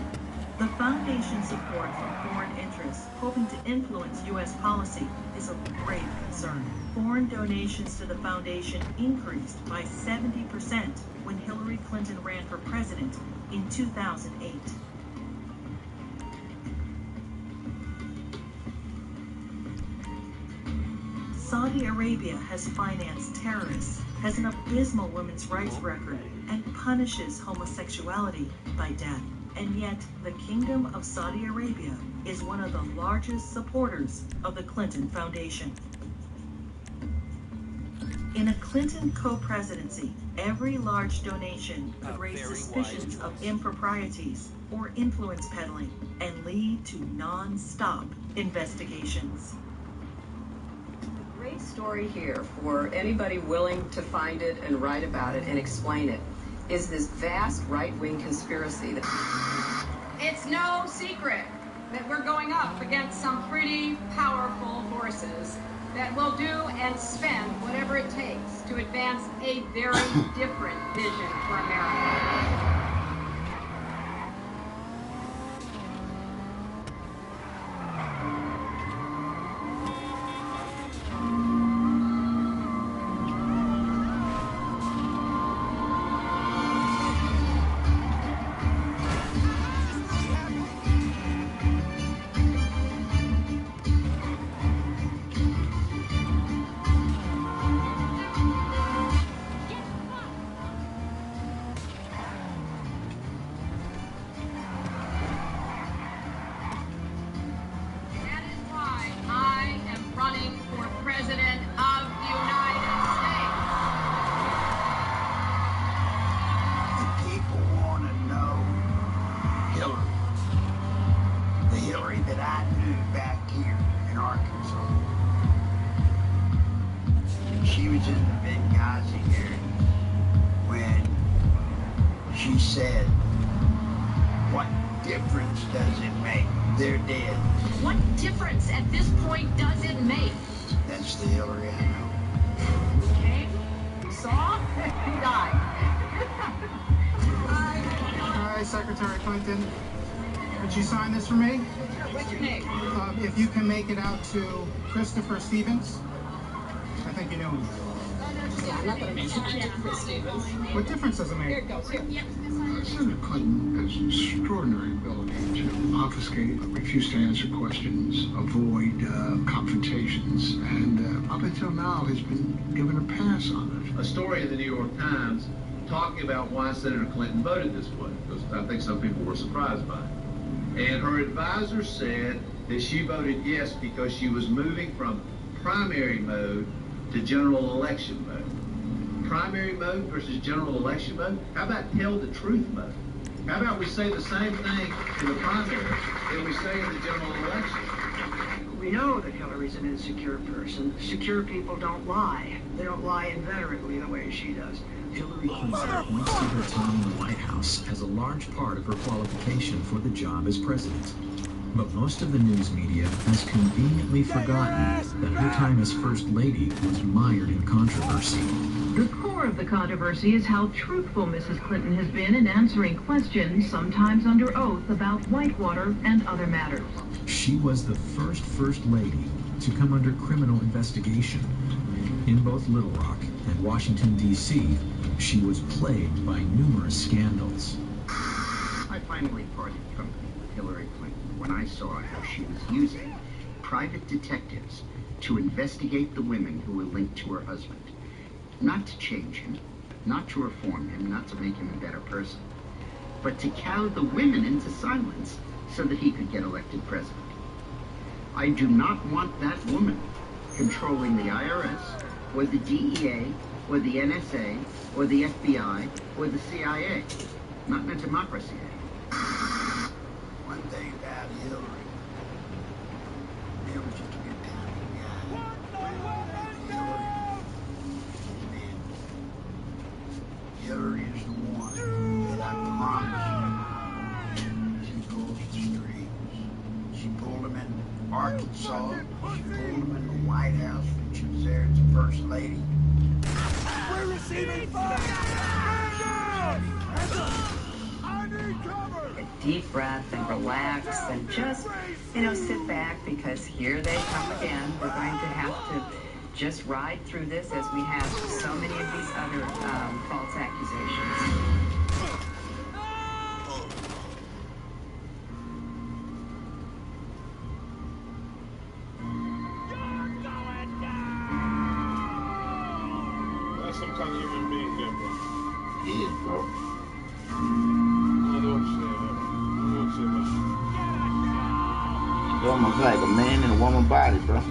The foundation's support from foreign interests hoping to influence U.S. policy is of grave concern. Foreign donations to the foundation increased by 70% when Hillary Clinton ran for president in 2008. Saudi Arabia has financed terrorists, has an abysmal women's rights record, and punishes homosexuality by death. And yet, the Kingdom of Saudi Arabia is one of the largest supporters of the Clinton Foundation. In a Clinton co-presidency, every large donation could raise suspicions of improprieties or influence peddling and lead to non-stop investigations. Great story here for anybody willing to find it and write about it and explain it is this vast right-wing conspiracy. It's no secret that we're going up against some pretty powerful forces that will do and spend whatever it takes to advance a very different vision for America. She was in the Benghazi area when she said, "What difference does it make? They're dead." What difference at this point does it make? That's the Hillary I know. You came, you saw, you died. Hi, Secretary Clinton. Would you sign this for me? What's your name? If you can make it out to Christopher Stevens. I think you know him. Yeah, I'm not going to mention Chris Stevens. What difference does it make? Here it goes. Here. Senator Clinton has an extraordinary ability to obfuscate, refuse to answer questions, avoid confrontations, and up until now has been given a pass on it. A story in the New York Times talking about why Senator Clinton voted this way, because I think some people were surprised by it. And her advisor said that she voted yes because she was moving from primary mode to general election mode. Primary mode versus general election mode? How about tell the truth mode? How about we say the same thing in the primary that we say in the general election? We know that Hillary's an insecure person. Secure people don't lie. They don't lie inveterately the way she does. Hillary Clinton points to her time in the White House as a large part of her qualification for the job as president. But most of the news media has conveniently forgotten that her time as First Lady was mired in controversy. The core of the controversy is how truthful Mrs. Clinton has been in answering questions, sometimes under oath, about Whitewater and other matters. She was the First Lady to come under criminal investigation. In both Little Rock and Washington, D.C., she was plagued by numerous scandals. I finally parted company with Hillary Clinton when I saw how she was using private detectives to investigate the women who were linked to her husband. Not to change him, not to reform him, not to make him a better person, but to cow the women into silence so that he could get elected president. I do not want that woman controlling the IRS, or the DEA, or the NSA, or the FBI, or the CIA. Not in a democracy. One thing about Hillary, Bill was just a good time guy. Hillary is the one that I promise you. She pulls the strings. She pulled them in Arkansas. She pulled them in the White House when she was there as the First Lady. We're receiving fire! A deep breath and relax and just, sit back, because here they come again. We're going to have to just ride through this as we have so many of these other false accusations. That's some kind of human being there, bro. He is, bro. I don't know what to say, man. I don't know what to say about It's almost like a man in a woman body, bro.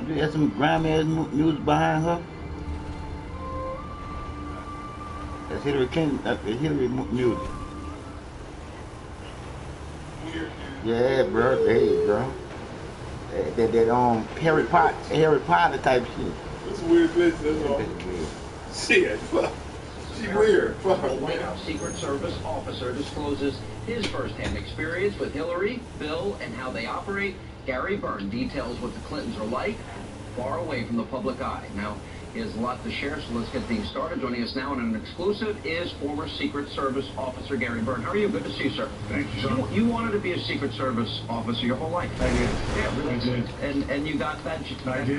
There's some grimy-ass music behind her. That's Hillary Clinton. That's Hillary music. Yeah, bro. Hey, bro. That Harry Potter type shit. That's a weird bitch. That's all. Shit, fuck. She weird. Fuck. A White House Secret Service officer discloses his first-hand experience with Hillary, Bill, and how they operate. Gary Byrne details what the Clintons are like, far away from the public eye. Now, he has a lot to share, so let's get things started. Joining us now in an exclusive is former Secret Service officer Gary Byrne. How are you? Good to see you, sir. Thank you, sir. You wanted to be a Secret Service officer your whole life. I did. Yeah, really. I did. And you got that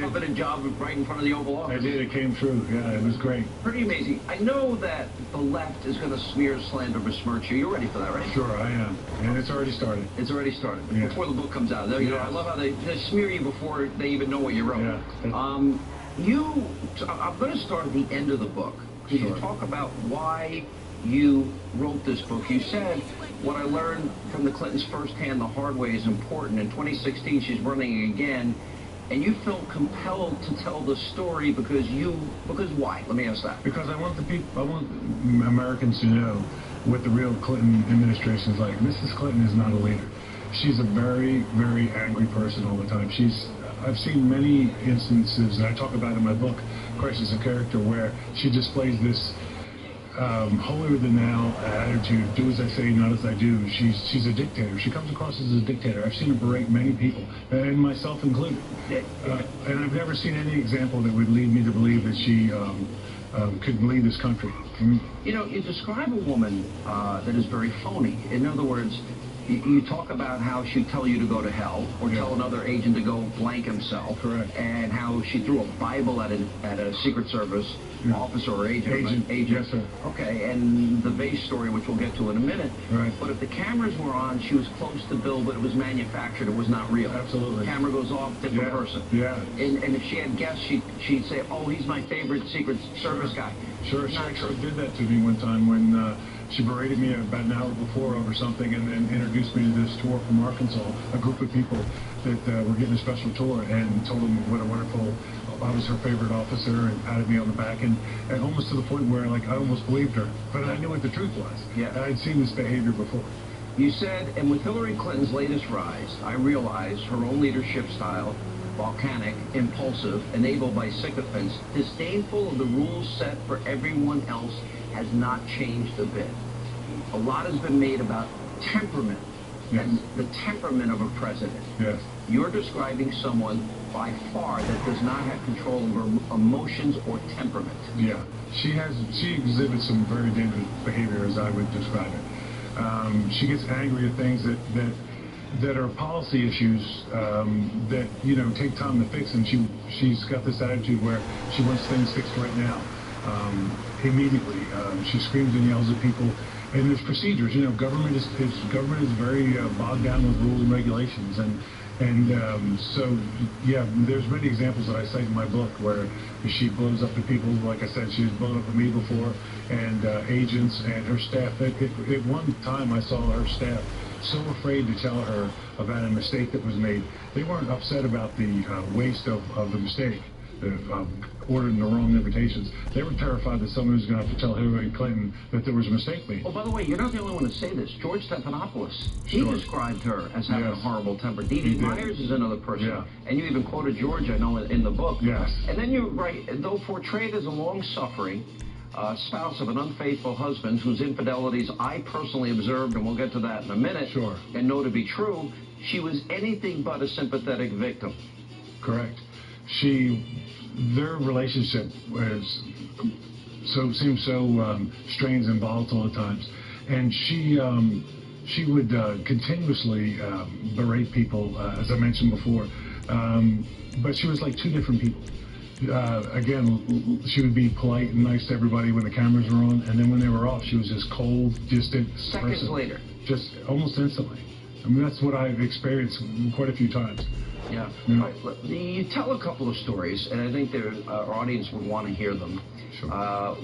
coveted job right in front of the Oval Office. I did. It came true. Yeah, it was great. Pretty amazing. I know that the left is going to smear, slander, besmirch you. You're ready for that, right? Sure, I am. And it's already started. It's already started. Yeah. Before the book comes out. You know, I love how they smear you before they even know what you wrote. Yeah. I'm going to start at the end of the book. Can you talk about why you wrote this book? You said, what I learned from the Clintons firsthand the hard way is important. In 2016, she's running again, and you felt compelled to tell the story because why? Let me ask that. Because I want Americans to know what the real Clinton administration is like. Mrs. Clinton is not a leader. She's a very, very angry person all the time. I've seen many instances, and I talk about in my book, Crisis of Character, where she displays this holier-than-thou attitude, do as I say, not as I do. She's a dictator. She comes across as a dictator. I've seen her berate many people, and myself included. And I've never seen any example that would lead me to believe that she could lead this country. You know, you describe a woman that is very phony. In other words, you talk about how she'd tell you to go to hell, or tell another agent to go blank himself. Correct. And how she threw a Bible at a Secret Service officer or agent. Yes, sir. Okay, and the vase story, which we'll get to in a minute. Right. But if the cameras were on, she was close to Bill, but it was manufactured. It was not real. Absolutely. Camera goes off, different person. Yeah. And if she had guests, she'd say, oh, he's my favorite Secret Service guy. Sure, she actually did that to me one time when she berated me about an hour before over something, and then introduced me to this tour from Arkansas, a group of people that were getting a special tour, and told them what a wonderful, I was her favorite officer, and patted me on the back, and almost to the point where I almost believed her, but I knew what the truth was. Yeah. I'd seen this behavior before. You said, and with Hillary Clinton's latest rise, I realized her own leadership style, volcanic, impulsive, enabled by sycophants, disdainful of the rules set for everyone else, has not changed a bit. A lot has been made about temperament, and the temperament of a president. Yes. You're describing someone by far that does not have control over emotions or temperament. Yeah, she exhibits some very dangerous behavior, as I would describe it. She gets angry at things that are policy issues that take time to fix, and she's got this attitude where she wants things fixed right now, immediately. She screams and yells at people, and there's procedures. Government is very bogged down with rules and regulations, and so yeah, there's many examples that I cite in my book where she blows up the people. Like I said, she's blown up at me before, and agents and her staff. At one time, I saw her staff so afraid to tell her about a mistake that was made. They weren't upset about the waste of the mistake, ordering the wrong invitations. They were terrified that someone was going to have to tell Hillary Clinton that there was a mistake made. Oh, by the way, you're not the only one to say this. George Stephanopoulos, he described her as having a horrible temper. Dee Dee Myers is another person. Yeah. And you even quoted George, I know, in the book. Yes. And then you write, though portrayed as a long-suffering spouse of an unfaithful husband whose infidelities I personally observed, and we'll get to that in a minute, and know to be true, she was anything but a sympathetic victim. Correct. Their relationship seemed so strange and volatile at times, and she would continuously berate people, as I mentioned before, but she was like two different people. Again, she would be polite and nice to everybody when the cameras were on, and then when they were off, she was this cold, distant Seconds later. Just almost instantly. I mean, that's what I've experienced quite a few times. Yeah. Right. You tell a couple of stories, and I think our audience would want to hear them. Sure.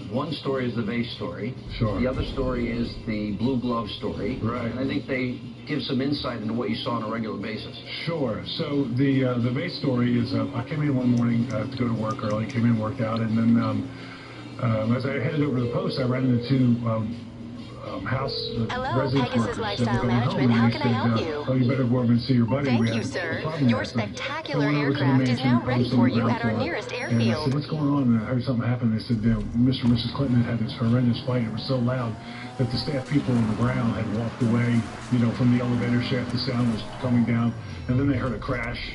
One story is the vase story. Sure. The other story is the blue glove story. Right. And I think they give some insight into what you saw on a regular basis. Sure. So the vase story is, I came in one morning to go to work early, came in, worked out, and then as I headed over to the post, I ran into two Hello, Pegasus Lifestyle Management. How can I help you? Oh, you better go over and see your buddy. Thank you, sir. Your spectacular aircraft is now ready for you at our nearest airfield. And I said, what's going on? And I heard something happen. They said, Mr. and Mrs. Clinton had this horrendous fight. It was so loud that the staff people on the ground had walked away, from the elevator shaft. The sound was coming down. And then they heard a crash.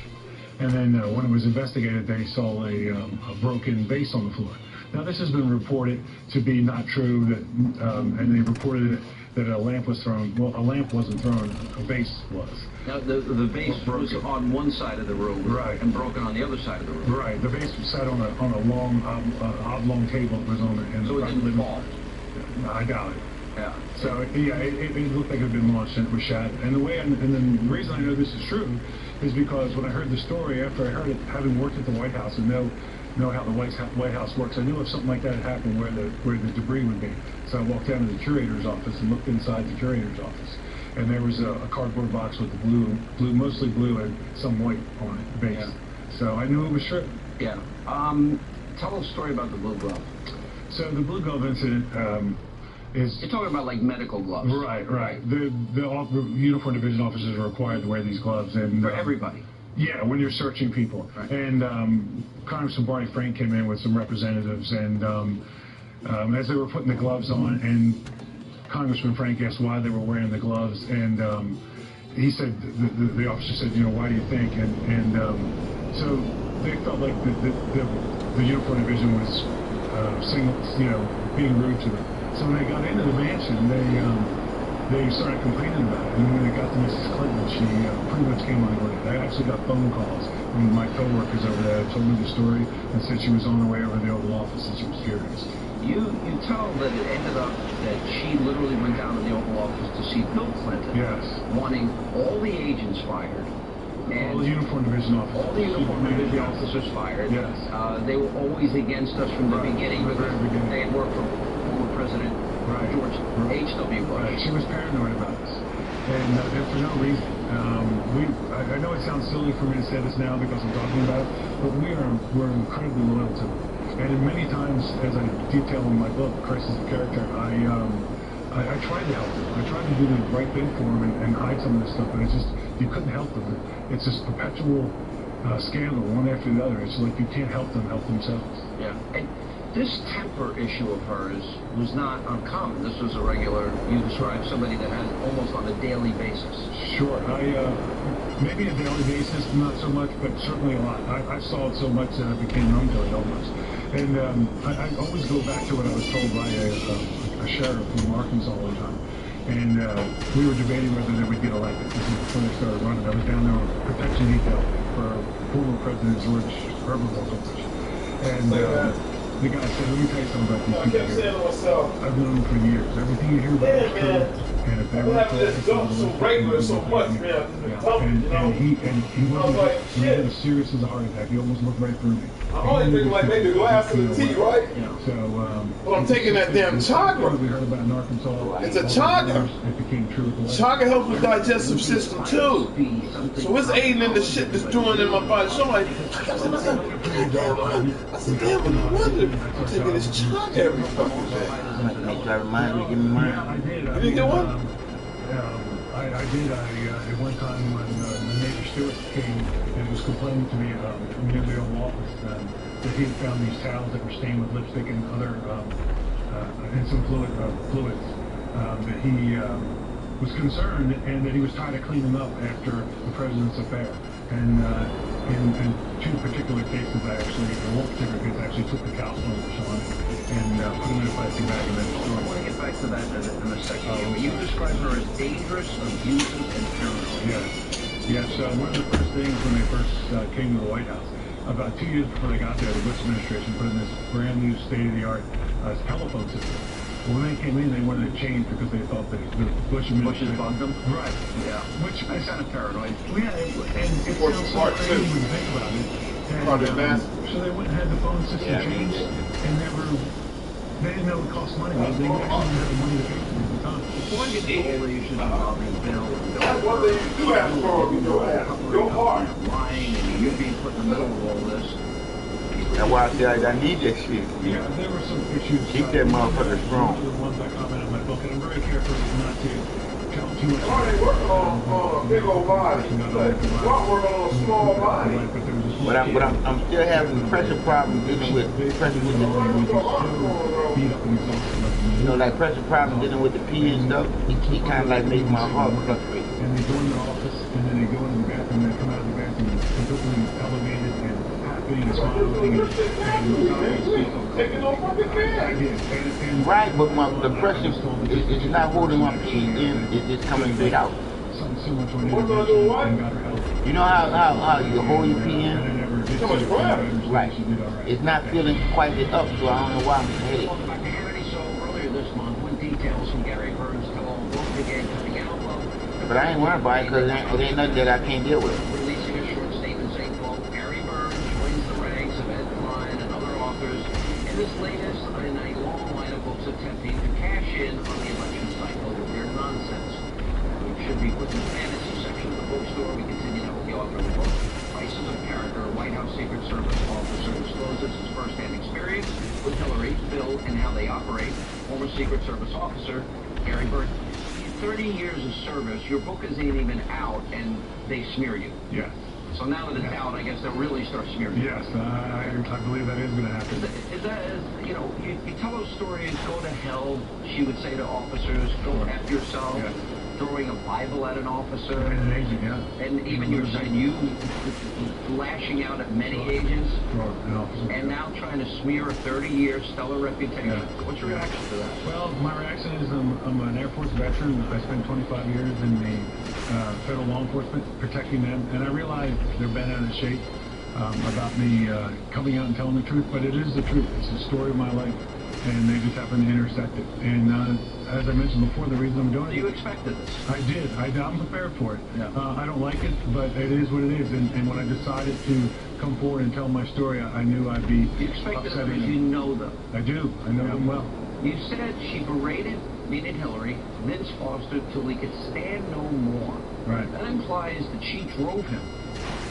And then when it was investigated, they saw a broken vase on the floor. Now, this has been reported to be not true, and they reported that a lamp was thrown. Well, a lamp wasn't thrown, a vase was. Now, the vase was on one side of the room, right, and broken on the other side of the room. Right, the vase sat on a long, oblong table that was on it. So it didn't fall? I doubt it. Yeah. So, yeah, it looked like it had been launched and it was shot. And the reason I know this is true is because when I heard the story, after I heard it, having worked at the White House and know how the White House works, I knew if something like that had happened, where the debris would be. So I walked down to the curator's office and looked inside the curator's office, and there was a cardboard box with the mostly blue and some white on it, base. Yeah. So I knew it was true. Yeah. Tell us a story about the blue glove. So the blue glove incident is... You're talking about like medical gloves. Right. The uniform division officers are required to wear these gloves, and for everybody. Yeah, when you're searching people. Right. And Congressman Barney Frank came in with some representatives, and as they were putting the gloves on, and Congressman Frank asked why they were wearing the gloves, and he said, the officer said, you know, why do you think? And so they felt like the uniform division was being rude to them. So when they got into the mansion, they started complaining about it. And when they got to Mrs. Clinton, she pretty much came on with it. I actually got phone calls from my coworkers over there that told me the story and said she was on her way over to the Oval Office and she was furious. You tell that it ended up that she literally went down to the Oval Office to see Bill Clinton. Yes. Wanting all the agents fired. And all the uniform division officers. All the uniform division officers fired. Yes. They were always against us from the beginning because they had worked for former President George H.W. Bush. Right. She was paranoid about us. And for no reason. I know it sounds silly for me to say this now because I'm talking about it, but we're incredibly loyal to them. And many times, as I detail in my book, Crisis of Character, I tried to help them. I tried to do the right thing for them and hide some of this stuff, but it's just, you couldn't help them. It's this perpetual scandal, one after the other. It's like you can't help them help themselves. Yeah. And this temper issue of hers was not uncommon. This was a regular, you described somebody that had almost on a daily basis. Sure. Maybe a daily basis, not so much, but certainly a lot. I saw it so much that I became numb to it almost. And I always go back to what I was told by a sheriff from Arkansas all the time. And we were debating whether they would get elected. This is before they started running. I was down there on protection detail for former President George Herbert Bush. And the guy said, let me tell you something about these people here. I've known them for years. Everything you hear about is true. And if they were and he wasn't as serious as a heart attack. He almost looked right through me. I'm only drinking like maybe a glass of the tea, right? So, well, I'm taking that damn chaga. We heard about in Arkansas. It's a chaga. It became true. Chaga helps with digestive system too. So it's aiding in the shit that's doing in my body. So I'm like, I said, damn, no wonder I'm taking this chaga every fucking day. Try to remind me, give me mine. I did. You didn't get one? I did. At one time when Neighbor Stewart came and was complaining to me near the Oval Office that he had found these towels that were stained with lipstick and other and some fluids that he was concerned and that he was tired of cleaning up after the president's affair. And in two particular cases, one particular case, I actually took the towels from Sean and put them in a plastic bag and then stored them. I want to get back to that in a second. You described her as dangerous, abusive, and paranoid. Yes. One of the first things when they first came to the White House, about 2 years before they got there, the Bush administration put in this brand new state-of-the-art telephone system. When they came in, they wanted to change because they thought that the Bush administration... Bush's bugged them? Right. Yeah. Which I kind of paranoid. Yeah, and it sounds so crazy when you think about it. So they went and had the phone system changed, and they didn't know it cost money. They actually didn't have the money to pay for it at the time. Before I get to all the issues involving Bill and that's one thing you do have to throw up in your ass. Your heart. Lying and you being put in the middle of all this. That's why I said I need that shit. Yeah, there were some issues. Keep that motherfucker strong. The ones I comment on my book, and I'm very careful not to tell too much. Why they working on a big old body? Why working on a small body? But I'm still having pressure problems dealing with pressure with like pressure problems dealing with the pee and stuff. He kind of like makes my heart fluctuate. And they go in the office, and then they go into the bathroom, and they come out of the bathroom completely elevated and happy and smiling and taking no fucking care. Right, but the pressure is not holding my pee in, it's coming straight out. You know how you hold your pee in? Right. It's not feeling quite up, so I don't know why I'm headache. Earlier this month, when details from Gary Burns tell all book began coming out. But I ain't worried about it because it ain't nothing that I can't deal with. Releasing a short statement saying, quote, Gary Burns joins the ranks of Ed Klein and other authors in this latest in a long line of books attempting to cash in on the election cycle with their nonsense. Which should be put in the fantasy section of the bookstore. We continue to help the author of the book. Crisis of Character, White House Secret Service officer discloses his first-hand experience with Hillary, Bill, and how they operate. Former Secret Service officer Gary Burns. 30 years of service, your book isn't even out, and they smear you. Yeah. So now that it's out, I guess they'll really start smearing. Yes, I believe that is going to happen. Is that, you know, you tell those stories, go to hell, she would say to officers, go F yourself, throwing a Bible at an officer. And an agent, And even you're saying you lashing out at many agents, and now trying to smear a 30-year stellar reputation. What's your reaction to that? Well, my reaction is I'm an Air Force veteran. I spent 25 years in the federal law enforcement protecting them, and I realize they're bent out of shape about me coming out and telling the truth, but it is the truth. It's the story of my life, and they just happen to intersect it. And as I mentioned before, the reason I'm doing it... You expected this? I did. I'm prepared for it. I don't like it, but it is what it is. And when I decided to come forward and tell my story, I knew I'd be You expected it upsetting because them. you know them. I do. I know them well. You said she berated, meaning Hillary, Vince Foster, till he could stand no more. Right. That implies that she drove him,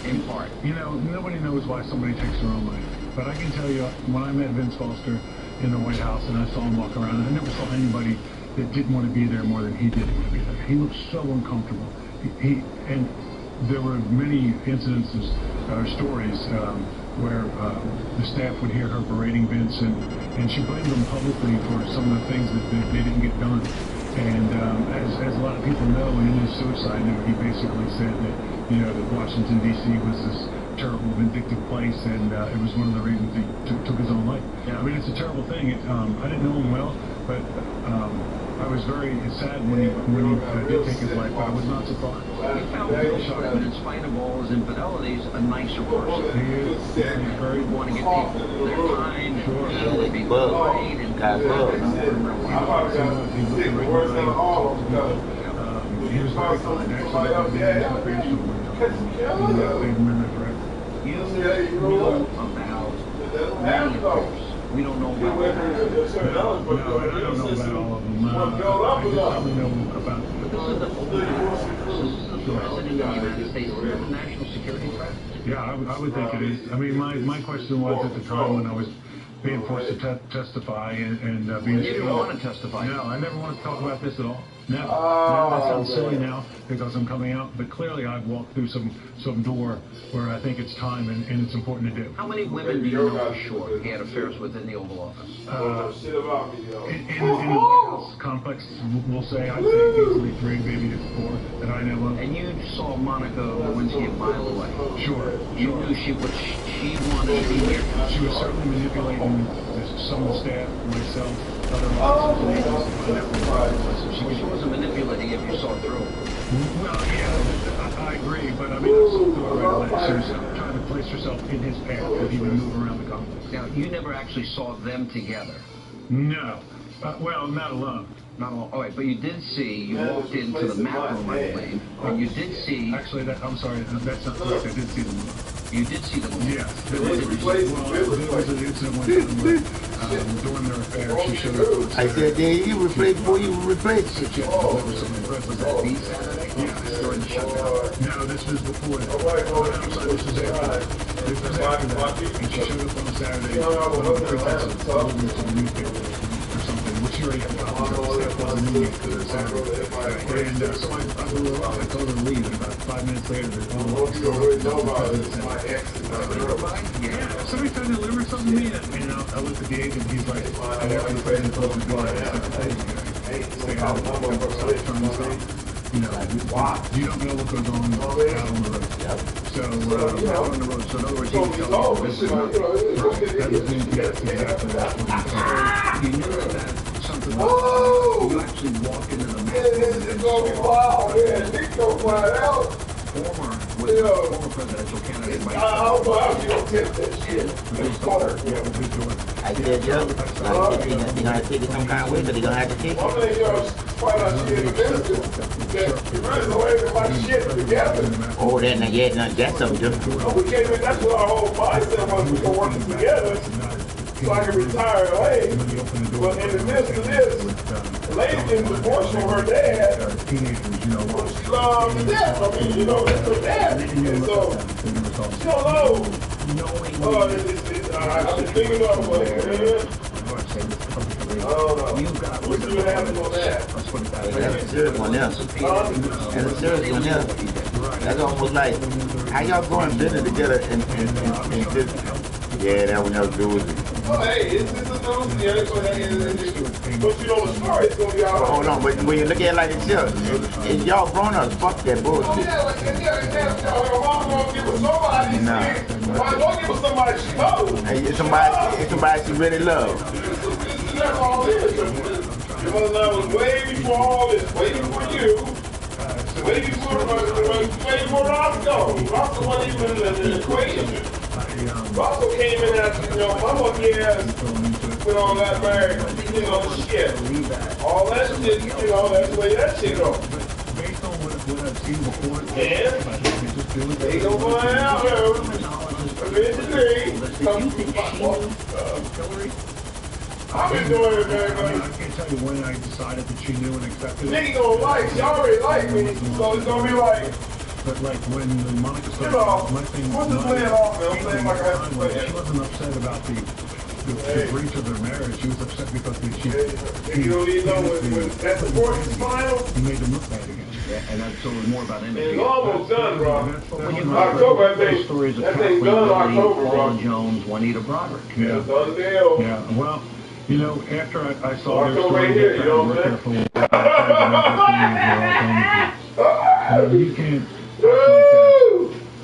in part. You know, nobody knows why somebody takes their own life. But I can tell you, when I met Vince Foster in the White House and I saw him walk around, I never saw anybody that didn't want to be there more than he did want to be there. He looked so uncomfortable. And there were many incidences or stories where the staff would hear her berating Vince, and she blamed him publicly for some of the things that they didn't get done. And as a lot of people know, in his suicide note, he basically said that, you know, that Washington, D.C. was this terrible, vindictive place, and it was one of the reasons he took his own life. I mean, it's a terrible thing. I didn't know him well, but I was very sad when he did take his life, but I was not surprised. You found Bill Sharman, in spite of all his infidelities, a nicer person. He is. He's very want to get people their time, and really be polite, and he was very kind. Actually, that was the inspiration when they remember forever. You know about many affairs. We don't know about all of them. No, I don't know about all of them. I just probably know about... But this is the President of the United States. Is this a national security threat? Yeah, I would think it is. I mean, my question was at the time when I was being forced to testify and being... You didn't want to testify? No, I never wanted to talk about this at all. No, that sounds silly now because I'm coming out, but clearly I've walked through some door where I think it's time and it's important to do. How many women do you know for sure he had affairs with in the Oval Office? In the White House complex, we'll say, I'd say easily 3, maybe 4 that I know of. And you saw Monica Lewinsky a mile away? Sure. You knew she wanted to be here? She was certainly manipulating some of the staff, myself, other officers. She wasn't manipulating if you saw through. Well, yeah, I agree, but I mean, I saw through it right away. She was trying to place herself in his path if he would move around the complex. Now, you never actually saw them together? No. Well, not alone. Not alone. All right, but you did see, you walked into the map room, I believe, and you did see... Actually, I'm sorry, that's not correct. I did see them. You did see them? Yes. There was an incident one time where, during their affair, she showed up. I said, you replace, boy, you replace. Was that the Saturday? Yeah. During the shutdown? No, this was before that. I'm sorry, this was after that. This was after that. And she showed up on Saturday on the pretense of delivering some newspaper or something, which she already had copies of. Staff wasn't in yet because it was Saturday. And so I blew her off. I told her to leave, and about 5 minutes later, the phone was still yeah, somebody tried to deliver something to me, and I looked at the agent, he's like, and after the president closed the door, I said, stay out of the you know, you don't know what goes on out on the road. So, out on the road, so in other words, you can tell this is not that was exactly that. You knew that something was you actually walked into the former presidential candidate Mike I said, you're gonna take it some kind of way, but you're gonna have to take it. Oh, that's something different. We came in, that's what our whole mindset was. We were working together so I can retire late. But in the midst of this, lady in the portion of her dad, she loved to death. I mean, you know, that's her dad. And so, she don't know. I've been thinking of it. You've got What's going to happen on that? Let's put it that way. That's a serious one, yeah. That's a serious one, yeah. That's almost like, how y'all going dinner together and just, yeah, that would never do with it. Oh, hey, it's a news. Yeah, it's going to but you know the story, it's going to be all right. Hold on, but when you look at it like this, it's y'all grown ups, fuck that bullshit. Oh, yeah, like, yeah, your mom won't get with somebody. Nah. Why won't get with somebody she knows? Hey, it's somebody she really loves. That's all it is. Your mother was way before all this, way before you, way before Roscoe. Roscoe wasn't even in the equation. Roscoe came in after, you know, my monkey ass went on got married, you know, shit. All that shit, you know, that's the way that shit goes. Based on what I've seen before, yeah, they go flying out there. Eventually, I've been doing it, man. I can't tell you when I decided that she knew and accepted it. Nigga gonna like, she already like me, so it's gonna be like. But like when Monica started, You know, my thing what's the plan off, man? I'm saying like I have to play. She wasn't upset about the breach of their marriage. She was upset because she you don't even know when that divorce is final. He made them look bad again. Yeah, and that's so more about image. It's almost done, bro. October, I think. Stories of That thing's done October, bro. Paul Jones, Juanita Broderick. Yeah. Done deal. Yeah. Well, you know, after I saw their October story, right here, you know what I'm saying? you can't.